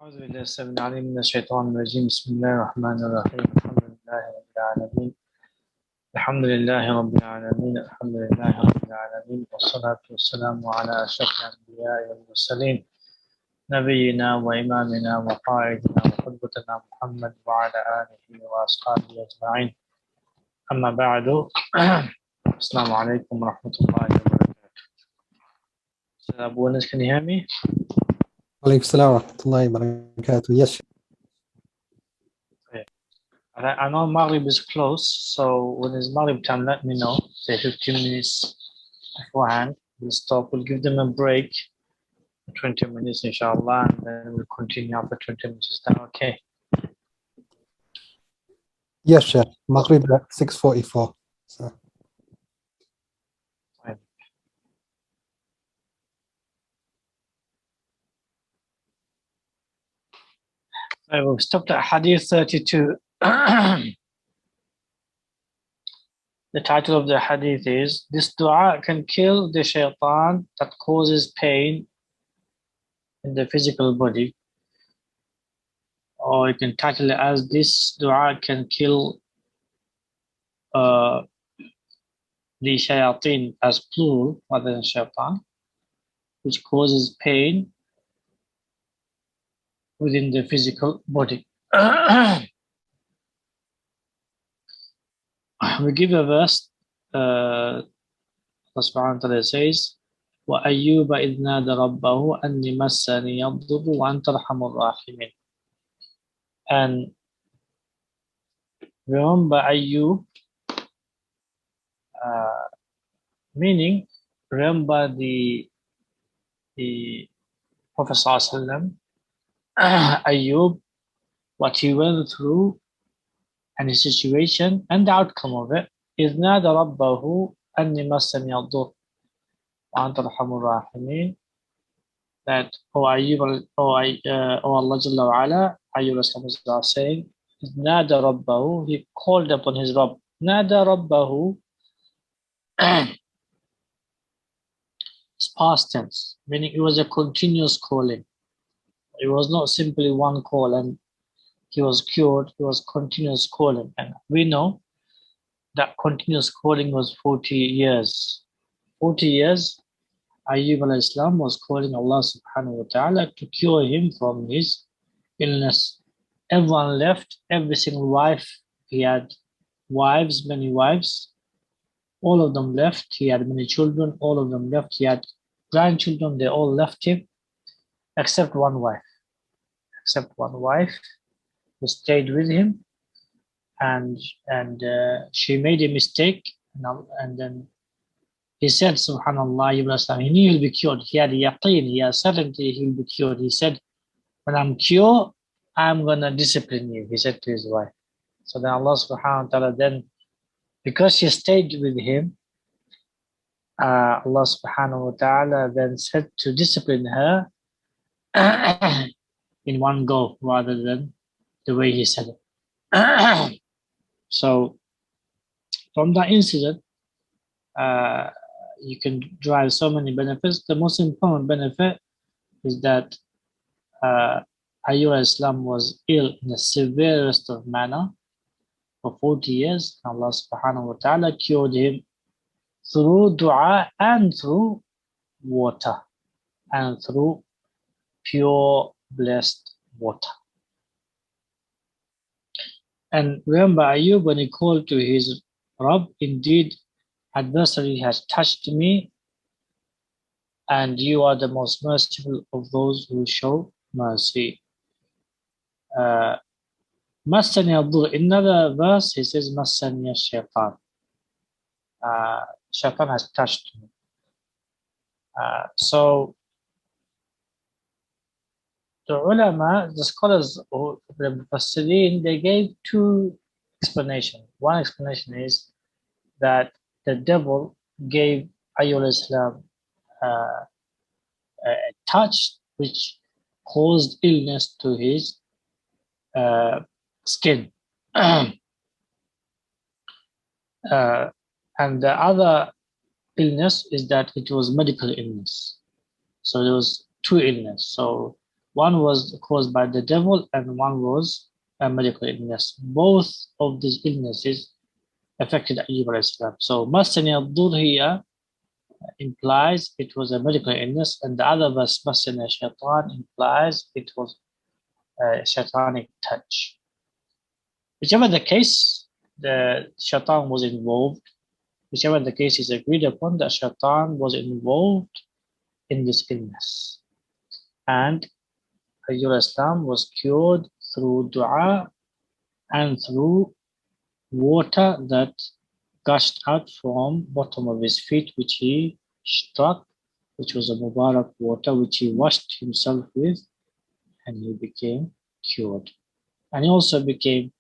أعوذ بالله السميع العليم من الشيطان الرجيم. بسم الله الرحمن الرحيم. الحمد لله رب العالمين. الحمد لله رب العالمين. الحمد لله رب العالمين، والصلاة والسلام على أشرف الأنبياء والمرسلين نبينا وإمامنا وقائدنا وقدوتنا محمد وعلى آله وأصحابه أجمعين. أما بعد. السلام عليكم ورحمة الله وبركاته. So Abu Anas, can you hear me? Alaikum salam wa rahmatullahi wa barakatuh. Yes. I know Maghrib is close, so when it's Maghrib time, let me know. Say 15 minutes beforehand. We'll stop. We'll give them a break, 20 minutes, inshallah, and then we'll continue after 20 minutes. Is that okay? Yes, Sheikh. Maghrib at 6:44. So. Fine. So we've stopped at Hadith 32. The title of the Hadith is, this dua can kill the Shaytan that causes pain in the physical body. Or you can title it as, this dua can kill the shayateen as plural rather than shaitan, which causes pain within the physical body. We give a verse. Allah subhanahu wa ta'ala says, وَأَيُّوبَ إِذْ نَادَى رَبَّهُ أَنِّي مَسَّنِيَ الضُّرُّ وَأَنْتَ أَرْحَمُ الرَّاحِمِينَ. And remember Ayyub, meaning remember the Prophet sallallahu Ayyub, what he went through and his situation and the outcome of it. إِذْ نَادَى رَبَّهُ أَنِّي مَسَّنِيَ الضُّرُّ وَأَنْتَ أَرْحَمُ الرَّاحِمِينَ. That, O Ayyub, O Allah Jalla wa Ala, Ayyub is saying, إِذْ نَادَى رَبَّهُ, he called upon his Rabb. نَادَى رَبَّهُ is past tense, meaning it was a continuous calling. It was not simply one call and he was cured. It was continuous calling. And we know that continuous calling was 40 years. 40 years, Ayyub al-Islam was calling Allah subhanahu wa ta'ala to cure him from his illness. Everyone left, every single wife. He had wives, many wives. All of them left. He had many children. All of them left. He had grandchildren. They all left him, except one wife. Except one wife who stayed with him, and she made a mistake, and then he said, Subhanallah, he knew he'll be cured. He had yaqeen, he had certainty he'll be cured. He said, when I'm cured, I'm going to discipline you, he said to his wife. So then Allah subhanahu wa ta'ala then, because she stayed with him, Allah subhanahu wa ta'ala then said to discipline her in one go rather than the way he said it. So from that incident, you can derive so many benefits. The most important benefit is that Ayyub Islam was ill in the severest of manner for 40 years. Allah subhanahu wa ta'ala cured him through dua and through water and through pure blessed water. And remember Ayyub, when he called to his Rabb, indeed adversary has touched me, and you are the most merciful of those who show mercy. Massani al-dur. In another verse, he says, Massani al-shaytan. Shaytan has touched me. So, the ulama, the scholars, the Mufassirin, they gave two explanations. One explanation is that the devil gave Ayyub Islam a touch which caused illness to his skin. And the other illness is that it was medical illness. So there was two illness. So One was caused by the devil and one was a medical illness. Both of these illnesses affected Ayyub alayhi salam. So Masani al-Dur here implies it was a medical illness, and the other verse Masani Shaytan implies it was a Shaitanic touch. Whichever the case, the Shaitan was involved. Whichever the case is agreed upon, that Shaitan was involved in this illness. And Ayyub Islam was cured through dua and through water that gushed out from bottom of his feet, which he struck, which was a Mubarak water, which he washed himself with, and he became cured. And he also became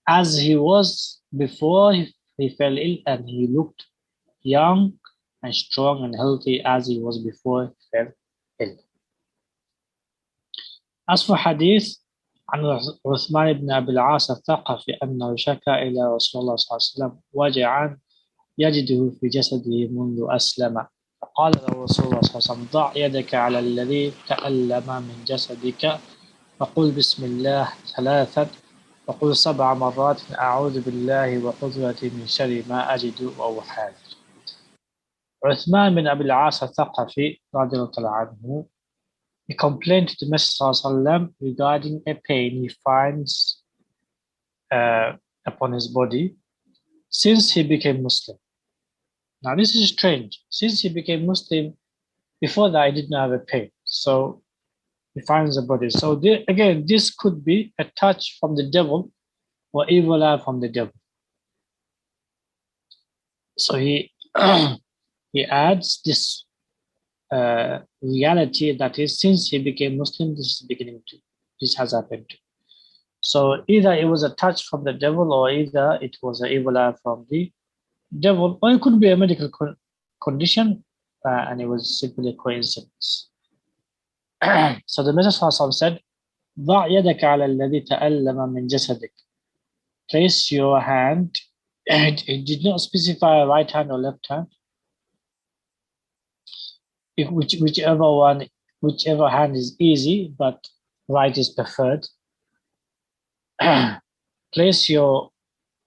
as he was before he fell ill, and he looked young and strong and healthy as he was before he fell ill. As for hadith, عن عثمان بن أبي العاص الثقفي أنه شكى إلى رسول الله صلى الله عليه وسلم وجعا يجده في جسده منذ أسلم فقال له رسول الله صلى الله عليه وسلم ضع يدك على الذي تألم من جسدك فقل بسم الله ثلاثا وقل 7 مرات أعوذ بالله وقدرتي من شر ما أجد أو أحاذر. Uthman bin Abi al-As al-Thaqafi anhu, he complained to the Messenger regarding a pain he finds upon his body since he became Muslim. Now this is strange. Since he became Muslim, before that he didn't have a pain. So he finds the body. So again, this could be a touch from the devil or evil eye from the devil. So he he adds this reality that is, since he became Muslim, this has happened. So either it was a touch from the devil, or either it was an evil eye from the devil, or it could be a medical condition, and it was simply a coincidence. So the Messenger said, ضع يدك على الذي تألم من جسدك. Place your hand. It did not specify a right hand or left hand. Whichever hand is easy, but right is preferred. Place your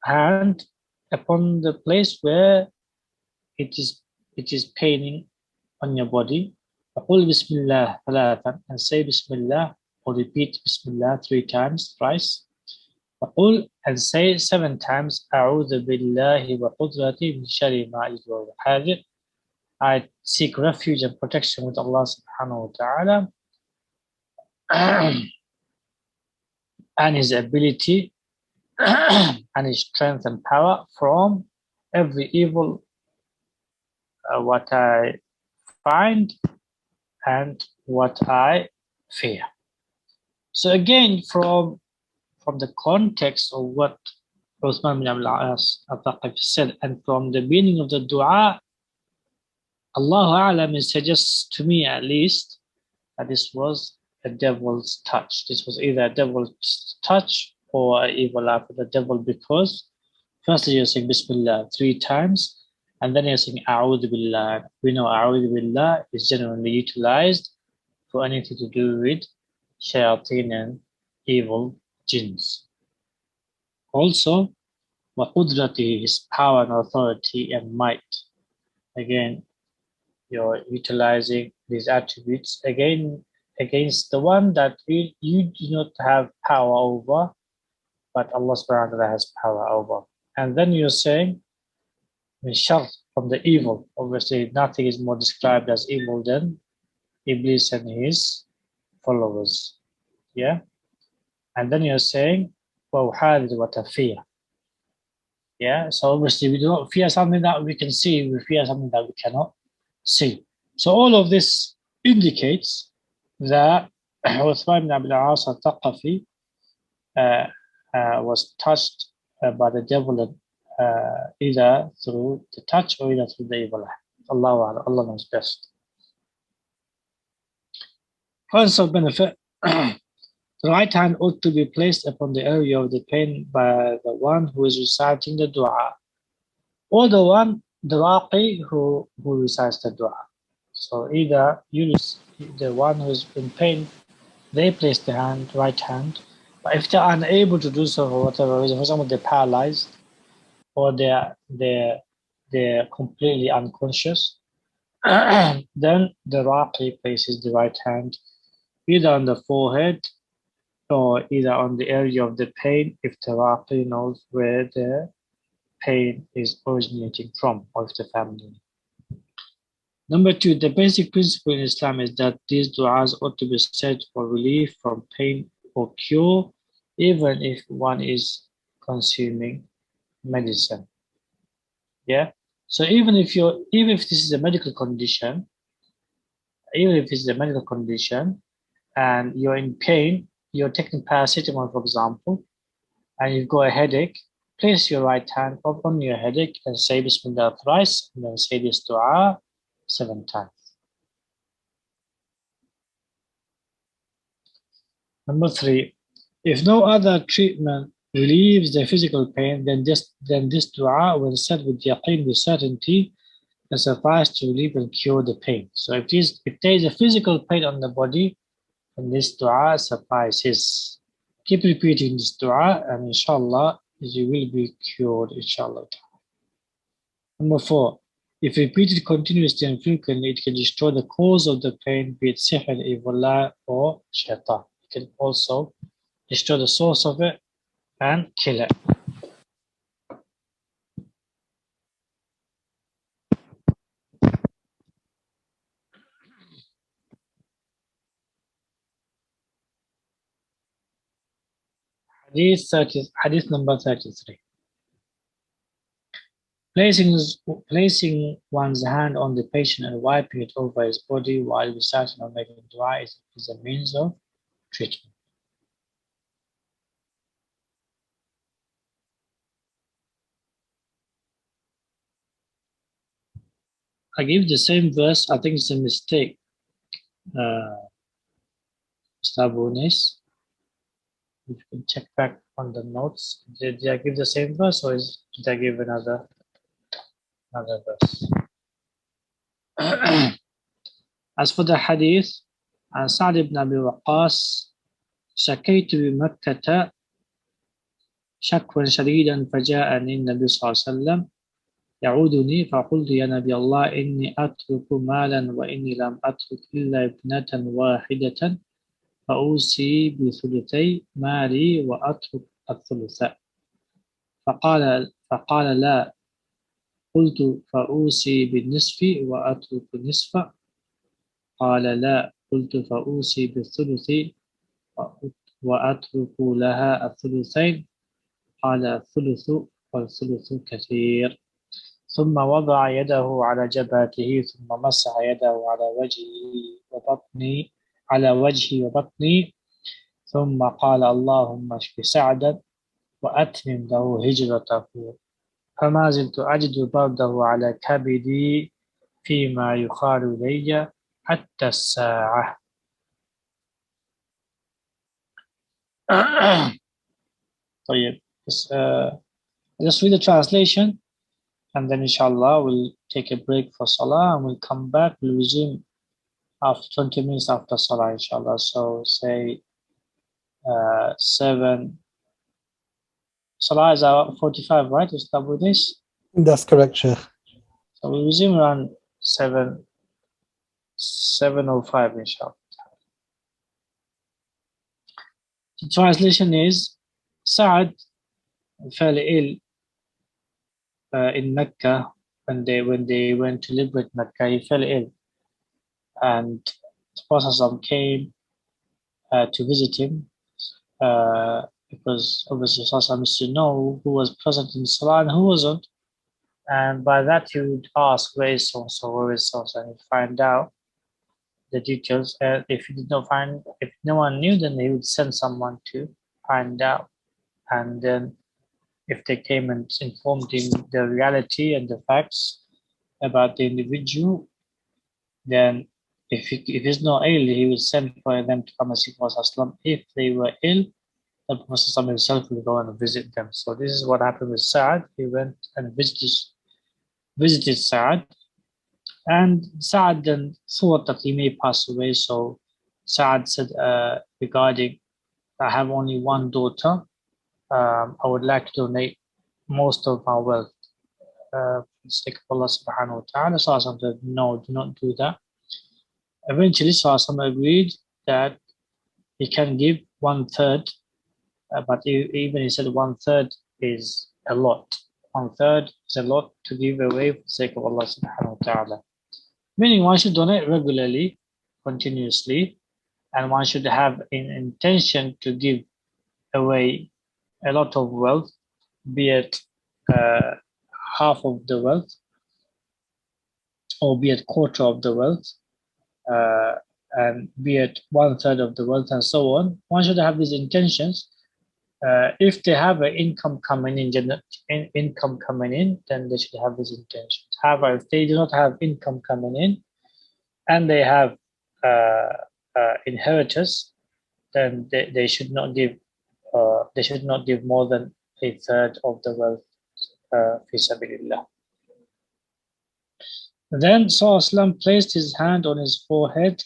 hand upon the place where it is paining on your body. فقل بسم الله ثلاثا, and say Bismillah, or repeat Bismillah 3 times, thrice. فقل, and say 7 times أعوذ بالله وقدرتي من شر ما أجد وأحاذر. I seek refuge and protection with Allah subhanahu wa ta'ala and His ability and His strength and power from every evil what I find and what I fear. So again, from the context of what Uthman bin al-As al-Thaqafi said, and from the meaning of the dua, Allahu A'lam, it suggests to me at least that this was a devil's touch. This was either a devil's touch or an evil eye for the devil, because firstly you're saying Bismillah 3 times, and then you're saying A'udhu Billah. We know A'udhu Billah is generally utilized for anything to do with shayateen and evil jinns. Also, wa qudrati, his power and authority and might. Again, you're utilizing these attributes again against the one that you do not have power over, but Allah subhanahu wa ta'ala has power over. And then you're saying min shar, from the evil. Obviously, nothing is more described as evil than Iblis and his followers. Yeah? And then you're saying wa fear. Yeah? So obviously we do not fear something that we can see, we fear something that we cannot see. So all of this indicates that Uthman ibn Abi al-As al-Thaqafi was touched by the devil, either through the touch or either through the evil eye. Allah knows best. Points of benefit. The right hand ought to be placed upon the area of the pain by the one who is reciting the dua, or the raqi who recites the dua. So either you the one who's in pain, they place the right hand. But if they're unable to do so for whatever reason, for example, they're paralyzed or they're completely unconscious, then the Raqi places the right hand either on the forehead or either on the area of the pain if the Raqi knows where the pain is originating from, or if the family. Number two, the basic principle in Islam is that these du'as ought to be said for relief from pain or cure, even if one is consuming medicine. Yeah. So even if this is a medical condition, and you're in pain, you're taking paracetamol, for example, and you've got a headache, place your right hand up on your headache and say Bismillah thrice, and then say this dua 7 times. Number three, if no other treatment relieves the physical pain, then this dua, when said with yaqeen, with certainty, can suffice to relieve and cure the pain. So if there is a physical pain on the body, then this dua suffices. Keep repeating this dua, and inshallah, you will be cured, inshallah. Number four, if repeated continuously and frequently, it can destroy the cause of the pain, be it sihr, evil eye, or shaitan. It can also destroy the source of it and kill it. Hadith number 33. Placing one's hand on the patient and wiping it over his body while reciting or making dua is a means of treatment. I give the same verse. I think it's a mistake. Mr. Abu Ubaid, if you can check back on the notes. Did I give the same verse, or did I give another verse? As for the hadith, Sa'd ibn Abi Waqqas, شكيت بمكة شكوى شديدا فجاءني النبي صلى الله عليه وسلم يعودني فقلت يا نبي الله إني أترك مالا وإني لم أترك إلا ابنة واحدة فأوصي بثلثي مالي وأترك الثلث فقال لا. قلت فأوصي بالنصف وأترك النصف. قال لا. قلت فأوصي بالثلث وأترك لها الثلثين. قال الثلث والثلث كثير. ثم وضع يده على جبهته ثم مسح يده على وجهي وبطني ثم قال اللهم اشف سعدا وأتمم له هجرته فما زلت أجد برده على كبدي فيما يخال إلي حتى الساعة. طيب, just read the translation, and then inshallah we'll take a break for salah and we'll come back. We'll resume after 20 minutes after salah, inshallah. So say 7. Salah is 45, right? Is that with this? That's correct, Shaykh. So we'll resume around 7:05, inshallah. The translation is Sa'ad fell ill in Mecca when they went to liberate Mecca. He fell ill, and the Prophet came to visit him because obviously Prophet used to know who was present in Salah and who wasn't, and by that he would ask, where is so-and-so, where is so-and-so, and he'd find out the details. If no one knew, then he would send someone to find out, and then if they came and informed him the reality and the facts about the individual, then if he's not ill, he would send for them to come and see Prophet. If they were ill, the Prophet himself will go and visit them. So this is what happened with Sa'ad. He went and visited Sa'ad, And Sa'ad then thought that he may pass away, so Sa'ad said regarding, I have only one daughter, I would like to donate most of my wealth for the sake of Allah subhanahu wa ta'ala. So Rasul said, no, do not do that. Eventually, Rasul agreed that he can give one third, but even he said one third is a lot. One third is a lot to give away for the sake of Allah subhanahu wa ta'ala. Meaning one should donate regularly, continuously, and one should have an intention to give away a lot of wealth, be it half of the wealth, or be it quarter of the wealth, and be it one third of the wealth, and so on. One should have these intentions. If they have an income coming in, then they should have these intentions. However, if they do not have income coming in, and they have inheritors, then they should not give. They should not give more than a third of the wealth. Fi sabilillah. Then Sallallahu placed his hand on his forehead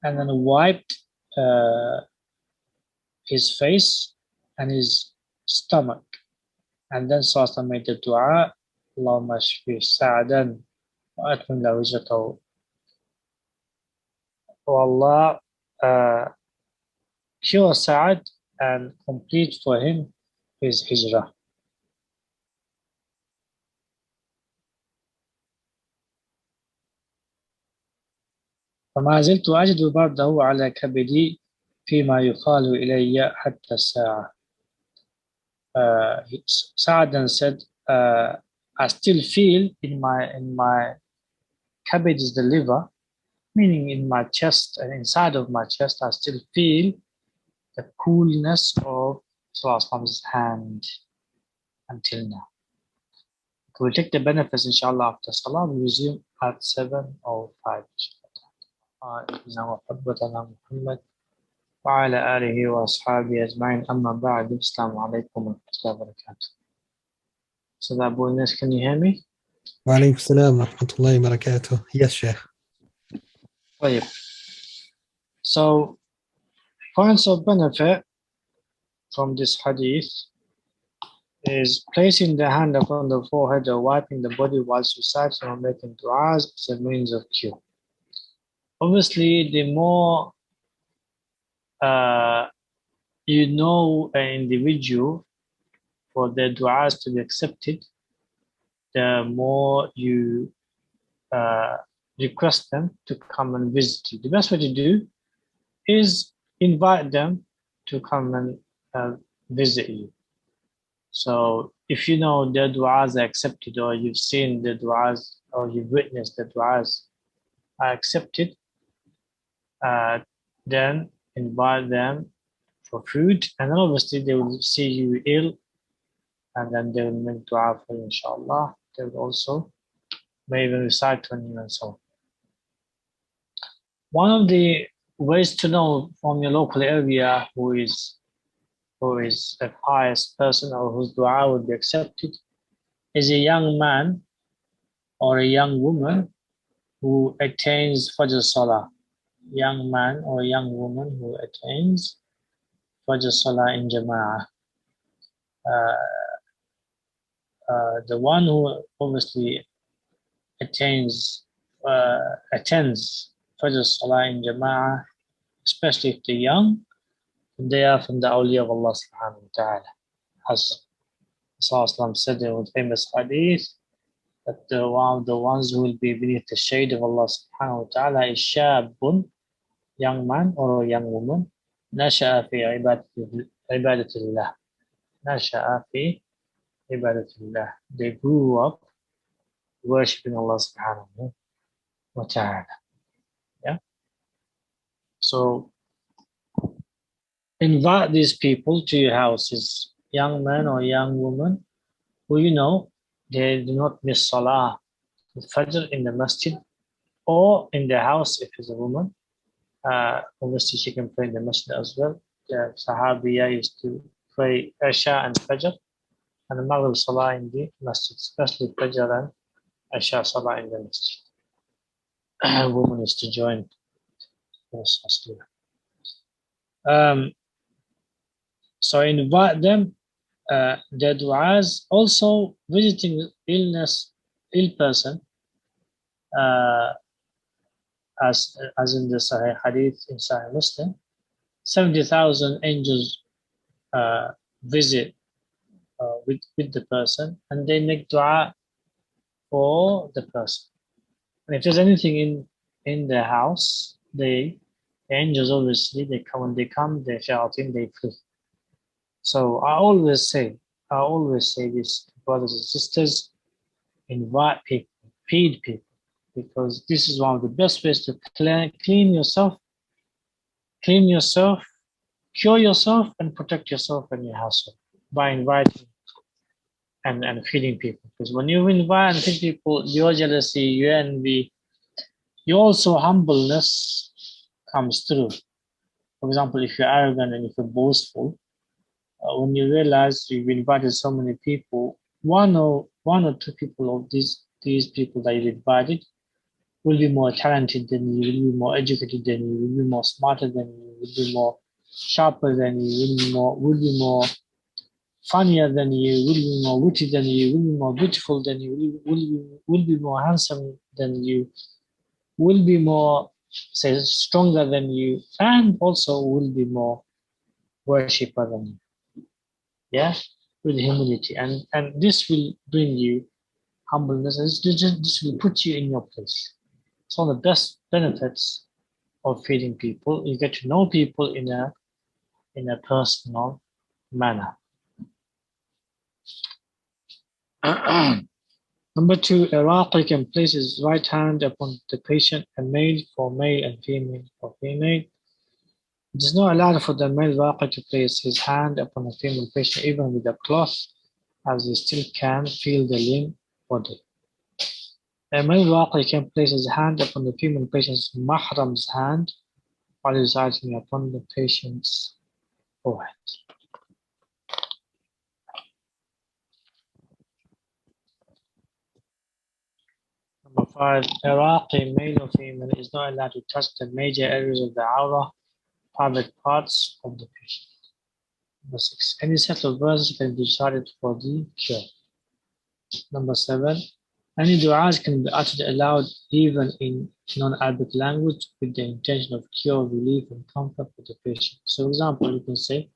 and then wiped his face and his stomach. And then Sallallahu made the dua, Allahumma shfi Sa'adan wa atmim lahu hijratahu. Oh Allah, cure Sa'ad and complete for him his hijrah. فما زلت أجد برده على كبدي فيما يقال إلي حتى الساعة. Sa'ad then said, I still feel in my kabid is the liver, meaning in my chest and inside of my chest, I still feel the coolness of Prophet's hand until now. We'll take the benefits inshallah after salah. We'll resume at 7:05. محمد وعلى آله وأصحابه أجمعين أما بعد السلام عليكم ورحمة الله وبركاته. So that boy, can you hear me? وعليكم السلام ورحمة الله وبركاته. Yes, Sheikh. طيب. So points of benefit from this hadith is placing the hand upon the forehead or wiping the body whilst reciting or making du'as is a means of cure. Obviously, the more you know an individual for their du'as to be accepted, the more you request them to come and visit you. The best way to do is invite them to come and visit you. So if you know their du'as are accepted, or you've seen the du'as, or you've witnessed the du'as are accepted, then invite them for food, and then obviously they will see you ill, and then they will make dua for you, inshallah. They will also may even recite on you and so on. One of the ways to know from your local area who is a pious person or whose dua would be accepted is a young man or a young woman who attains Fajr Salah. Young man or young woman who attains Fajr Salah in Jama'ah. The one who obviously attends Fajr Salah in Jama'ah, especially if they're young, they are from the awliya of Allah subhanahu wa ta'ala. As Rasulullah said in the famous hadith, that one of the ones who will be beneath the shade of Allah subhanahu wa ta'ala is shabun, young man or a young woman, nasha'a fi ibadatillah. Nasha'a fi ibadatillah. They grew up worshipping Allah subhanahu wa ta'ala. Yeah. So invite these people to your houses, young man or young woman, who you know they do not miss Salah, Fajr in the masjid or in the house if it's a woman. Obviously, she can pray in the masjid as well. The Sahabiya used to pray Isha and Fajr and the Maghrib Salah in the masjid, especially Fajr and Isha Salah in the masjid. woman is to join. Yes, so invite them, their du'as, also visiting ill person, uh, as in the Sahih Hadith in Sahih Muslim, 70,000 angels visit with the person, and they make dua for the person. And if there's anything in their house, the angels obviously they come, when they come, they shouting, they flee. So I always say this, brothers and sisters, invite people, feed people, because this is one of the best ways to clean yourself, cure yourself, and protect yourself and your household by inviting and feeding people. Because when you invite and feed people, your jealousy, your envy, your also humbleness comes through. For example, if you're arrogant and if you're boastful, when you realize you've invited so many people, one or two people of these people that you've invited will be more talented than you, will be more educated than you, will be more smarter than you, will be more sharper than you, will be more funnier than you, will be more witty than you, will be more beautiful than you, will be more handsome than you, will be more, say, stronger than you, and also will be more worshipper than you. Yeah, with humility, and this will bring you humbleness. This will put you in your place. It's one of the best benefits of feeding people. You get to know people in a personal manner. Number two, a raqi can place his right hand upon the patient, a male for male and female for female. It is not allowed for the male raqi to place his hand upon a female patient even with a cloth, as he still can feel the limb body. A male raqi can place his hand upon the female patient's mahram's hand while reciting upon the patient's forehead. Number five, a raqi, male or female, is not allowed to touch the major areas of the awrah, private parts of the patient. Number six, any set of verses can be recited for the cure. Number seven, any du'as can be uttered aloud even in non-Arabic language with the intention of cure, relief, and comfort for the patient. So, for example, you can say,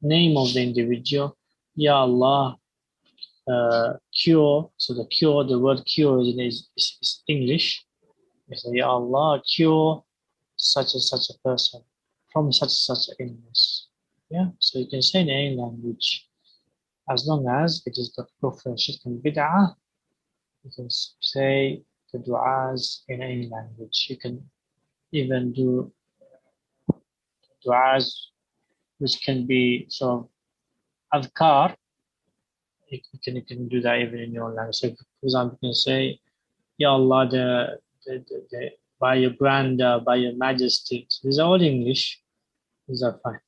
name of the individual, Ya Allah, cure. So the cure, the word cure is English. You say, Ya Allah, cure such and such a person from such and such an illness. Yeah, so you can say in any language, as long as it is not kufr, shirk, and bid'ah. You can say the du'as in any language. You can even do du'as which can be sort of adhkar. You can do that even in your own language. So, for example, you can say, Ya Allah, by your grandeur, by your majesty. So these are all English. These are fine.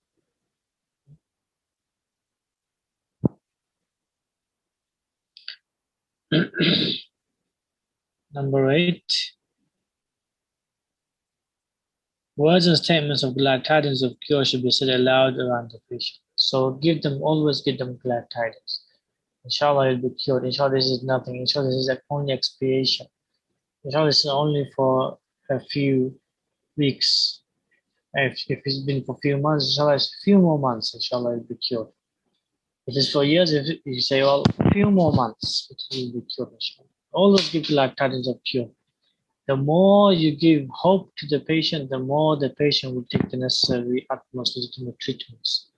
Number eight, words and statements of glad tidings of cure should be said aloud around the patient. So always give them glad tidings. Inshallah, you'll be cured. Inshallah, this is nothing. Inshallah, this is only expiation. Inshallah, this is only for a few weeks. If it's been for a few months, inshallah, it's a few more months. Inshallah, you'll be cured. If it's for years, if you say, well, a few more months, it will be cured. Inshallah. Always give glad tidings of cure. The more you give hope to the patient, the more the patient will take the necessary utmost legitimate treatments.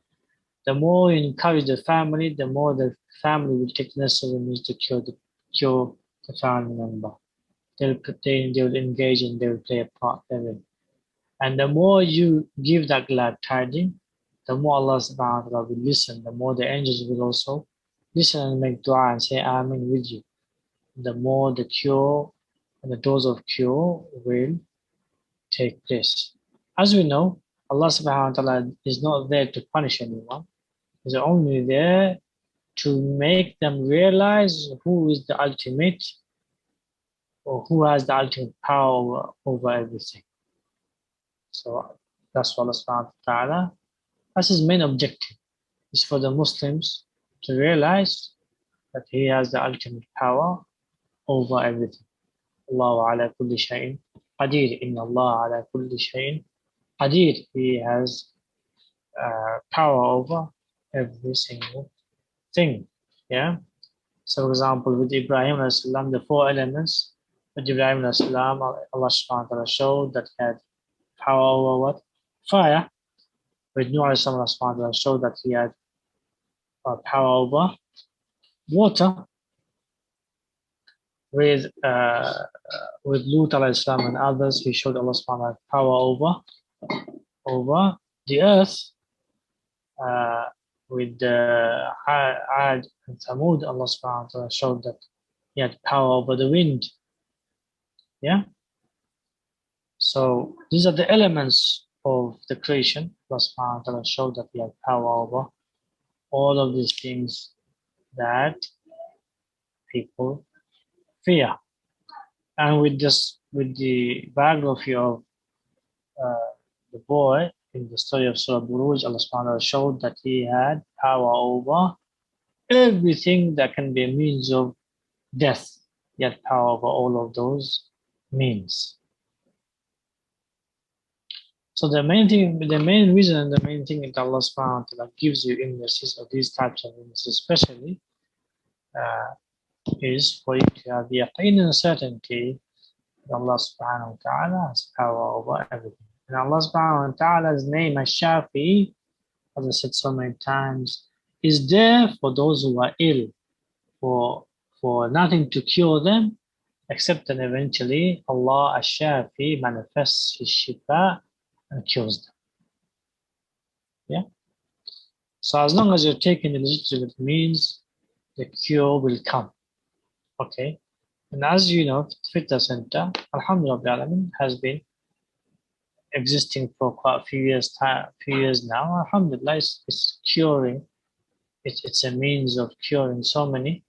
The more you encourage the family, the more the family will take the necessary means to cure the family member. They will engage and they will play a part therein. And the more you give that glad tidings, the more Allah subhanahu wa ta'ala will listen, the more the angels will also listen and make dua and say Amen with you. The more the cure and the doors of cure will take place. As we know, Allah subhanahu wa ta'ala is not there to punish anyone. He's only there to make them realize who is the ultimate or who has the ultimate power over everything. So that's what Allah subhanahu wa ta'ala, that's his main objective, is for the Muslims to realize that he has the ultimate power over everything. Allah ala kulli shay'in qadir. Inna Allah ala kulli shay'in qadir. He has power over every single thing. Yeah. So, for example, with Ibrahim alayhi salam, the four elements, with Ibrahim alayhi salam, Allah subhanahu wa ta'ala showed that he had power over what? Fire. With Nuh alayhi salam, Allah subhanahu wa ta'ala showed that he had power over water. With Lut alayhi salam and others, he showed Allah subhanahu wa ta'ala power over the earth. With Ad and Thamud, Allah subhanahu wa ta'ala showed that he had power over the wind. Yeah. So these are the elements of the creation. Allah subhanahu wa ta'ala showed that he had power over all of these things that people fear. And with the biography of the boy in the story of Surah Buruj, Allah subhanahu wa ta'ala showed that he had power over everything that can be a means of death. He had power over all of those means. So the main reason and the main thing that Allah subhanahu wa ta'ala gives you illnesses, or these types of illnesses especially, is for you to have the yaqeen and certainty that Allah subhanahu wa ta'ala has power over everything. And Allah subhanahu wa ta'ala's name, Ash-Shafi, as I said so many times, is there for those who are ill, for nothing to cure them, except that eventually Allah Ash-Shafi manifests His Shifa and cures them. Yeah. So as long as you're taking the legitimate means, the cure will come. Okay. And as you know, Fitrah Center, Alhamdulillah, has been existing for quite a few years now. Alhamdulillah, it's curing. It's a means of curing so many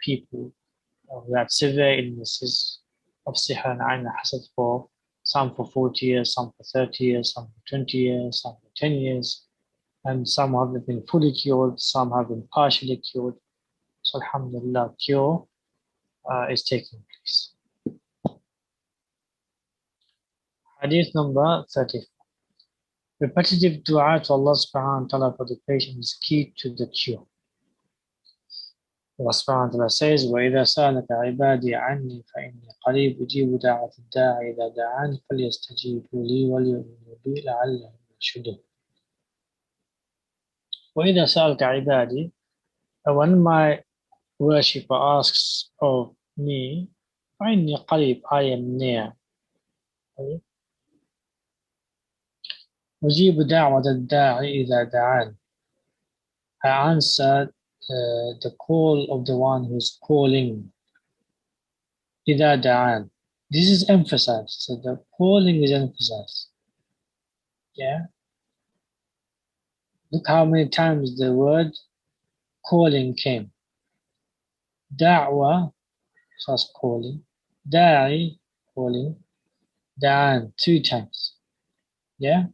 people who have severe illnesses of sihr and ayn hasad, for some for 40 years, some for 30 years, some for 20 years, some for 10 years, and some have been fully cured, some have been partially cured. So alhamdulillah, cure is taking place. Hadith number 34. Repetitive dua to Allah subhanahu wa ta'ala for the patient is key to the cure. Allah subhanahu wa ta'ala says, وَإِذَا سَأَلَكَ عِبَادِي عَنِّي فَإِنِّي قَرِيبٌ أُجِيبُ دَعْوَةَ الدَّاعِ إِذَا دَعَانِ فَلْيَسْتَجِيبُوا لِي وَلْيُؤْمِنُوا بِي لَعَلَّهُمْ يَرْشُدُونَ. وَإِذَا سَأَلَكَ عِبَادِي, when my worshipper asks of me, فَإِنِّي قَرِيبٌ, I am near. أُجِيبُ دَعْوَةَ الدَّاعِ إِذَا دَعَانِ, I answer the call of the one who is calling. إِذَا دَعَانِ, this is emphasized, so the calling is emphasized. Yeah. Look how many times the word calling came. Da'wa, so that's calling. Da'i, calling. Da'an, 2 times. Yeah.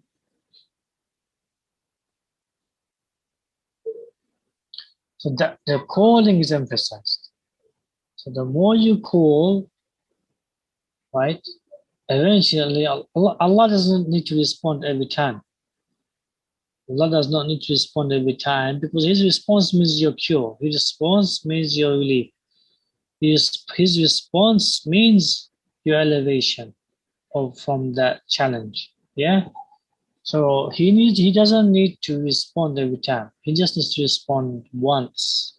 So that the calling is emphasized. So the more you call, right, eventually Allah doesn't need to respond every time. Allah does not need to respond every time, because His response means your cure. His response means your relief. His response means your elevation from that challenge. Yeah. So he doesn't need to respond every time. He just needs to respond once.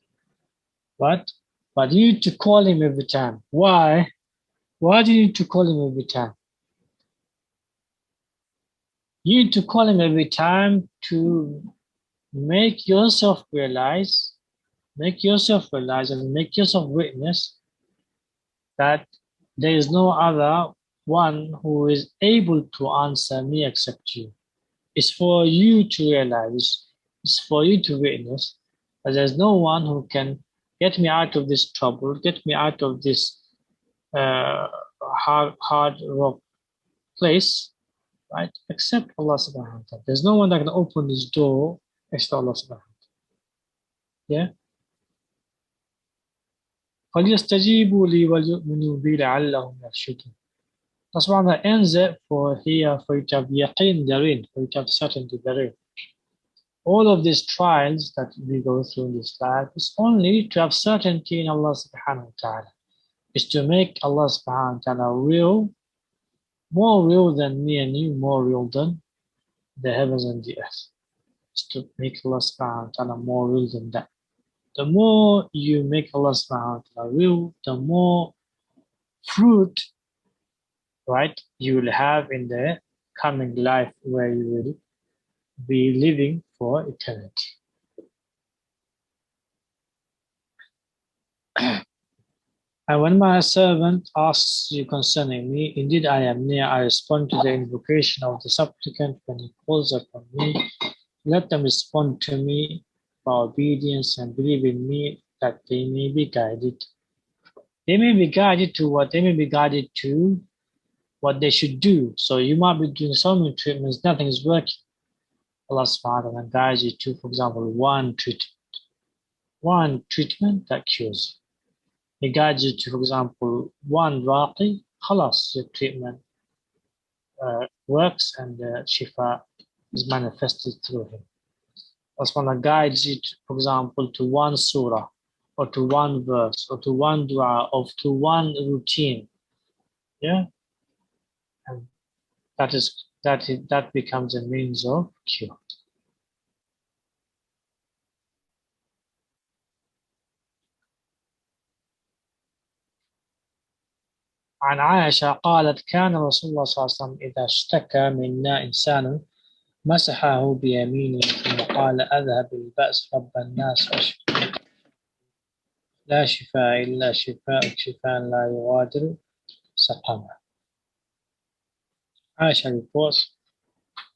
What? But you need to call Him every time. Why? Why do you need to call Him every time? You need to call Him every time to make yourself realize and make yourself witness that there is no other one who is able to answer me except you. It's for you to realize, it's for you to witness that there's no one who can get me out of this trouble, get me out of this hard rock place, right? Except Allah subhanahu wa ta'ala. There's no one that can open this door except Allah subhanahu wa ta'ala. Yeah? فَلْيَسْتَجِيبُوا لِي وَلْيُؤْمِنُوا بِي لَعَلَّهُمْ يَرْشُدُونَ. Allah subhanahu wa ta'ala ends it for here, for you to have yaqeen therein, for you to have certainty therein. All of these trials that we go through in this life is only to have certainty in Allah subhanahu wa ta'ala. Is to make Allah subhanahu wa ta'ala real, more real than me and you, more real than the heavens and the earth. Is to make Allah subhanahu wa ta'ala more real than that. The more you make Allah subhanahu wa ta'ala real, the more fruit, right, you will have in the coming life where you will be living for eternity. And when my servant asks you concerning me, indeed I am near, I respond to the invocation of the supplicant when he calls upon me. Let them respond to me by obedience and believe in me that they may be guided. They may be guided to what? They may be guided to what they should do. So you might be doing so many treatments, nothing is working. Allah subhanahu wa ta'ala guides you to, for example, one treatment that cures. He guides you to, for example, one raqi, khalas, your treatment works and shifa is manifested through him. Allah subhanahu wa ta'ala guides you, for example, to one surah, or to one verse, or to one dua, or to one routine. Yeah? And that becomes a means of cure. عن عائشة قالت كان رسول الله صلى الله عليه وسلم إذا اشتكى منا إنسان مسحه بيمينه ثم قال أذهب البأس رب الناس واشفي لا شفاء إلا شفاءك شفاء لا يغادر سقما. Aisha reports,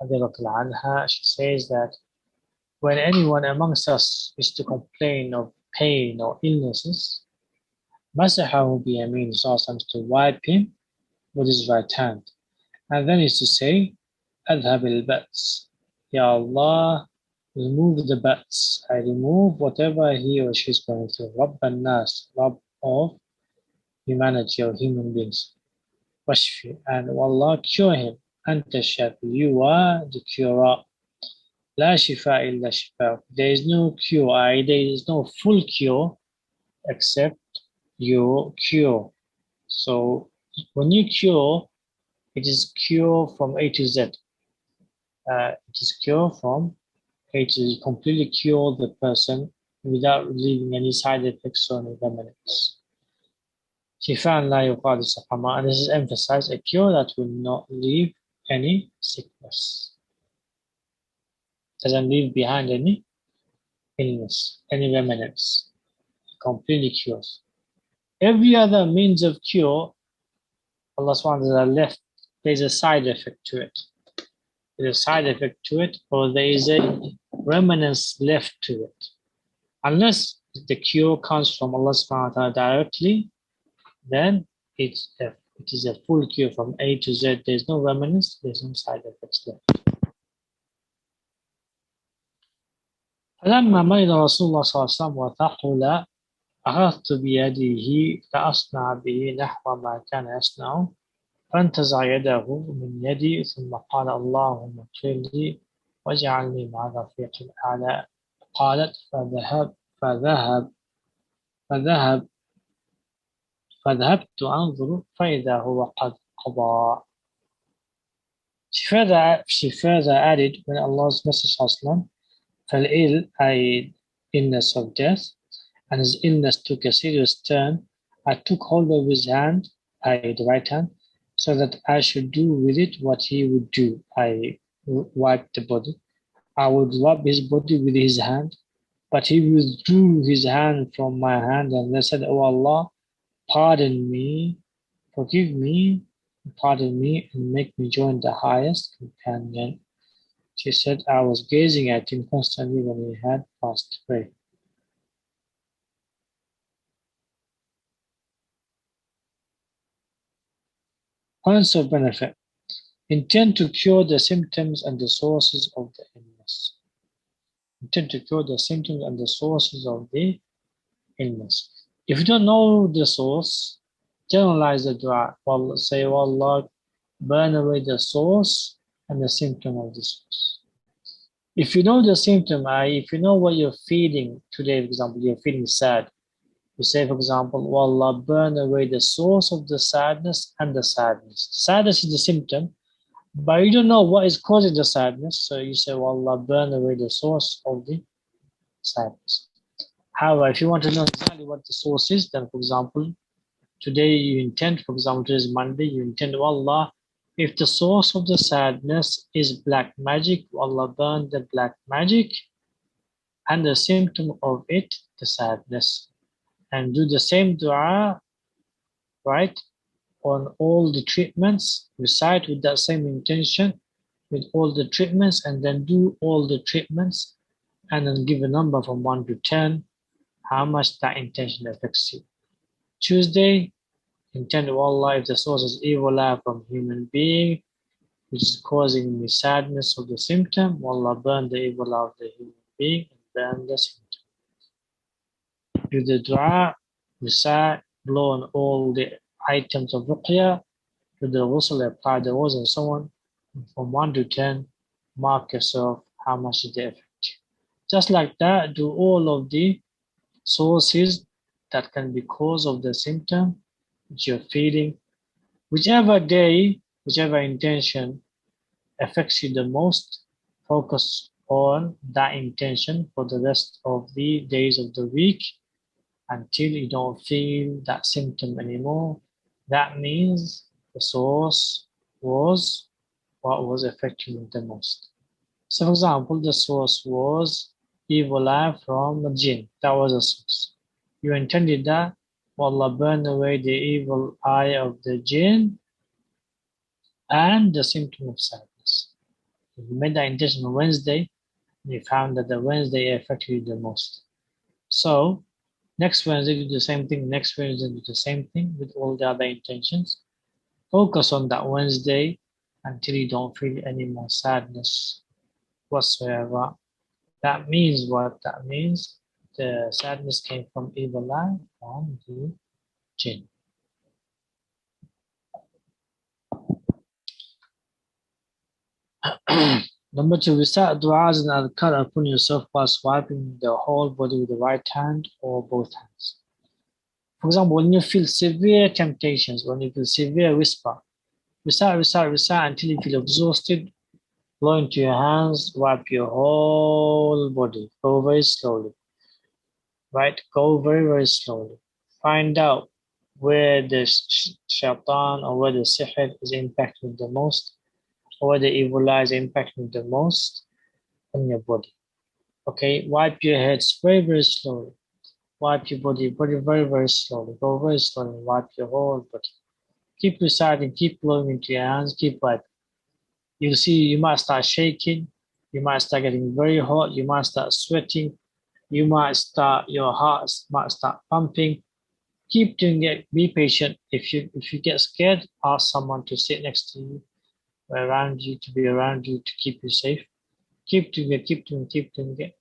عنها, she says that when anyone amongst us is to complain of pain or illnesses, مسحه بيمينه, to wipe him with his right hand, and then is to say, أذهب البأس, Ya Allah, remove the bats. I remove whatever he or she is going through. Rabb al-Nas, Rabb of humanity or human beings. Washfi, and Allah, cure him. Anta Shafi, you are the curer. La shifa illa shifa. There is no cure, there is no full cure except your cure. So when you cure, it is cure from A to Z. It is cure from A to Z, completely cure the person without leaving any side effects or any remnants. Shifan la yuqadu saqama, and this is emphasized, a cure that will not leave any sickness. Doesn't leave behind any illness, any remnants. Completely cures. Every other means of cure, Allah subhanahu wa ta'ala left, there's a side effect to it. There's a side effect to it, or there is a remnants left to it. Unless the cure comes from Allah subhanahu wa ta'ala directly, then it is a full cure from A to Z. There's no remnants, there's no side effects left. فلما مرض رسول الله صلى الله عليه وسلم وثقل أخذت بيده فأصنع به نحو ما كان يصنع فانتزع يده من يدي ثم قال اللهم اغفر لي واجعلني مع الرفيق الأعلى. قالت فذهبت أنظر فإذا هو قد قضى. She further added, when Allah's Messenger fell ill, illness of death, and his illness took a serious turn, I took hold of his hand, the right hand, so that I should do with it what he would do. I wiped the body. I would rub his body with his hand, but he withdrew his hand from my hand and they said, "O Allah, pardon me, forgive me, pardon me, and make me join the highest companion." She said, I was gazing at him constantly when he had passed away. Points of benefit. Intend to cure the symptoms and the sources of the illness. Intend to cure the symptoms and the sources of the illness. If you don't know the source, generalize the dua. Well, say, oh Allah, burn away the source and the symptom of the source. If you know the symptom, if you know what you're feeling today, for example, you're feeling sad, you say, for example, oh Allah, burn away the source of the sadness and the sadness. Sadness is the symptom, but you don't know what is causing the sadness, so you say, oh Allah, burn away the source of the sadness. However, if you want to know exactly what the source is, then, for example, today you intend, for example, today is Monday, you intend, oh Allah, if the source of the sadness is black magic, Allah burn the black magic and the symptom of it, the sadness. And do the same dua, right, on all the treatments, recite with that same intention with all the treatments, and then do all the treatments, and then give a number from 1 to 10, how much that intention affects you. Tuesday, intend, oh Allah, if the source is evil eye from human being, which is causing me sadness of the symptom, oh Allah, burn the evil eye of the human being and burn the symptom. Do the dua, recite, blow on all the items of Ruqya, do the ghusl, apply the rose and so on. From 1 to 10, mark yourself how much is the effect. Just like that, do all of the sources that can be cause of the symptom which you're feeling. Whichever day, whichever intention affects you the most, focus on that intention for the rest of the days of the week until you don't feel that symptom anymore. That means the source was what was affecting you the most. So, for example, the source was evil eye from a jinn. That was a source. You intended that, Allah burn away the evil eye of the jinn and the symptom of sadness. You made that intention on Wednesday, and you found that the Wednesday affected you the most. So, next Wednesday, do the same thing. Next Wednesday, do the same thing with all the other intentions. Focus on that Wednesday until you don't feel any more sadness whatsoever. That means what? That means the sadness came from evil eye from the jinn. Number 2, recite du'as and adhkar upon yourself while swiping the whole body with the right hand or both hands. For example, when you feel severe temptations, when you feel severe whisper, recite until you feel exhausted. Blow into your hands, wipe your whole body. Go very slowly. Right? Go very, very slowly. Find out where the shaitan or where the sihr is impacting the most, or where the evil eye is impacting the most on your body. Okay? Wipe your heads very, very slowly. Wipe your body very, very slowly. Go very slowly. Wipe your whole body. Keep reciting, keep blowing into your hands, keep wiping. You'll see you might start shaking, you might start getting very hot, you might start sweating, you might start, your heart might start pumping. Keep doing it, be patient. If you get scared, ask someone to sit next to you, around you, to be around you, to keep you safe. Keep doing it, keep doing it.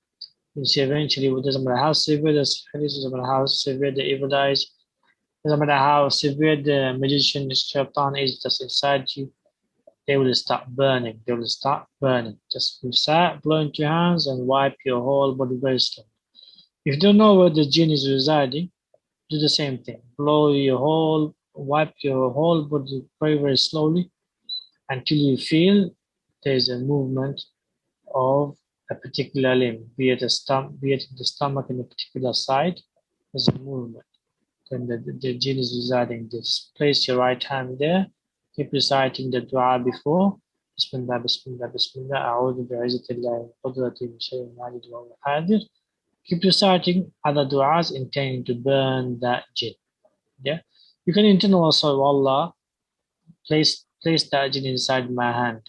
You see eventually it doesn't matter how severe the sickness, doesn't matter how severe the evil eyes, doesn't matter how severe the magician, the shaitan is that's inside you, they will start burning. They will start burning. Just recite, blow into your hands, and wipe your whole body very slowly. If you don't know where the jinn is residing, do the same thing. Wipe your whole body very, very slowly until you feel there's a movement of a particular limb, be it the stomach in a particular side, there's a movement. Then the jinn is residing. Just place your right hand there. Keep reciting the dua before. Bismillah, Bismillah, Bismillah. A'udhu bi'izzatillahi wa qudratihi min sharri ma yajid wa huwa qadir. Keep reciting other du'as intending to burn that jinn. Yeah. You can intend also, Allah, place that jinn inside my hand.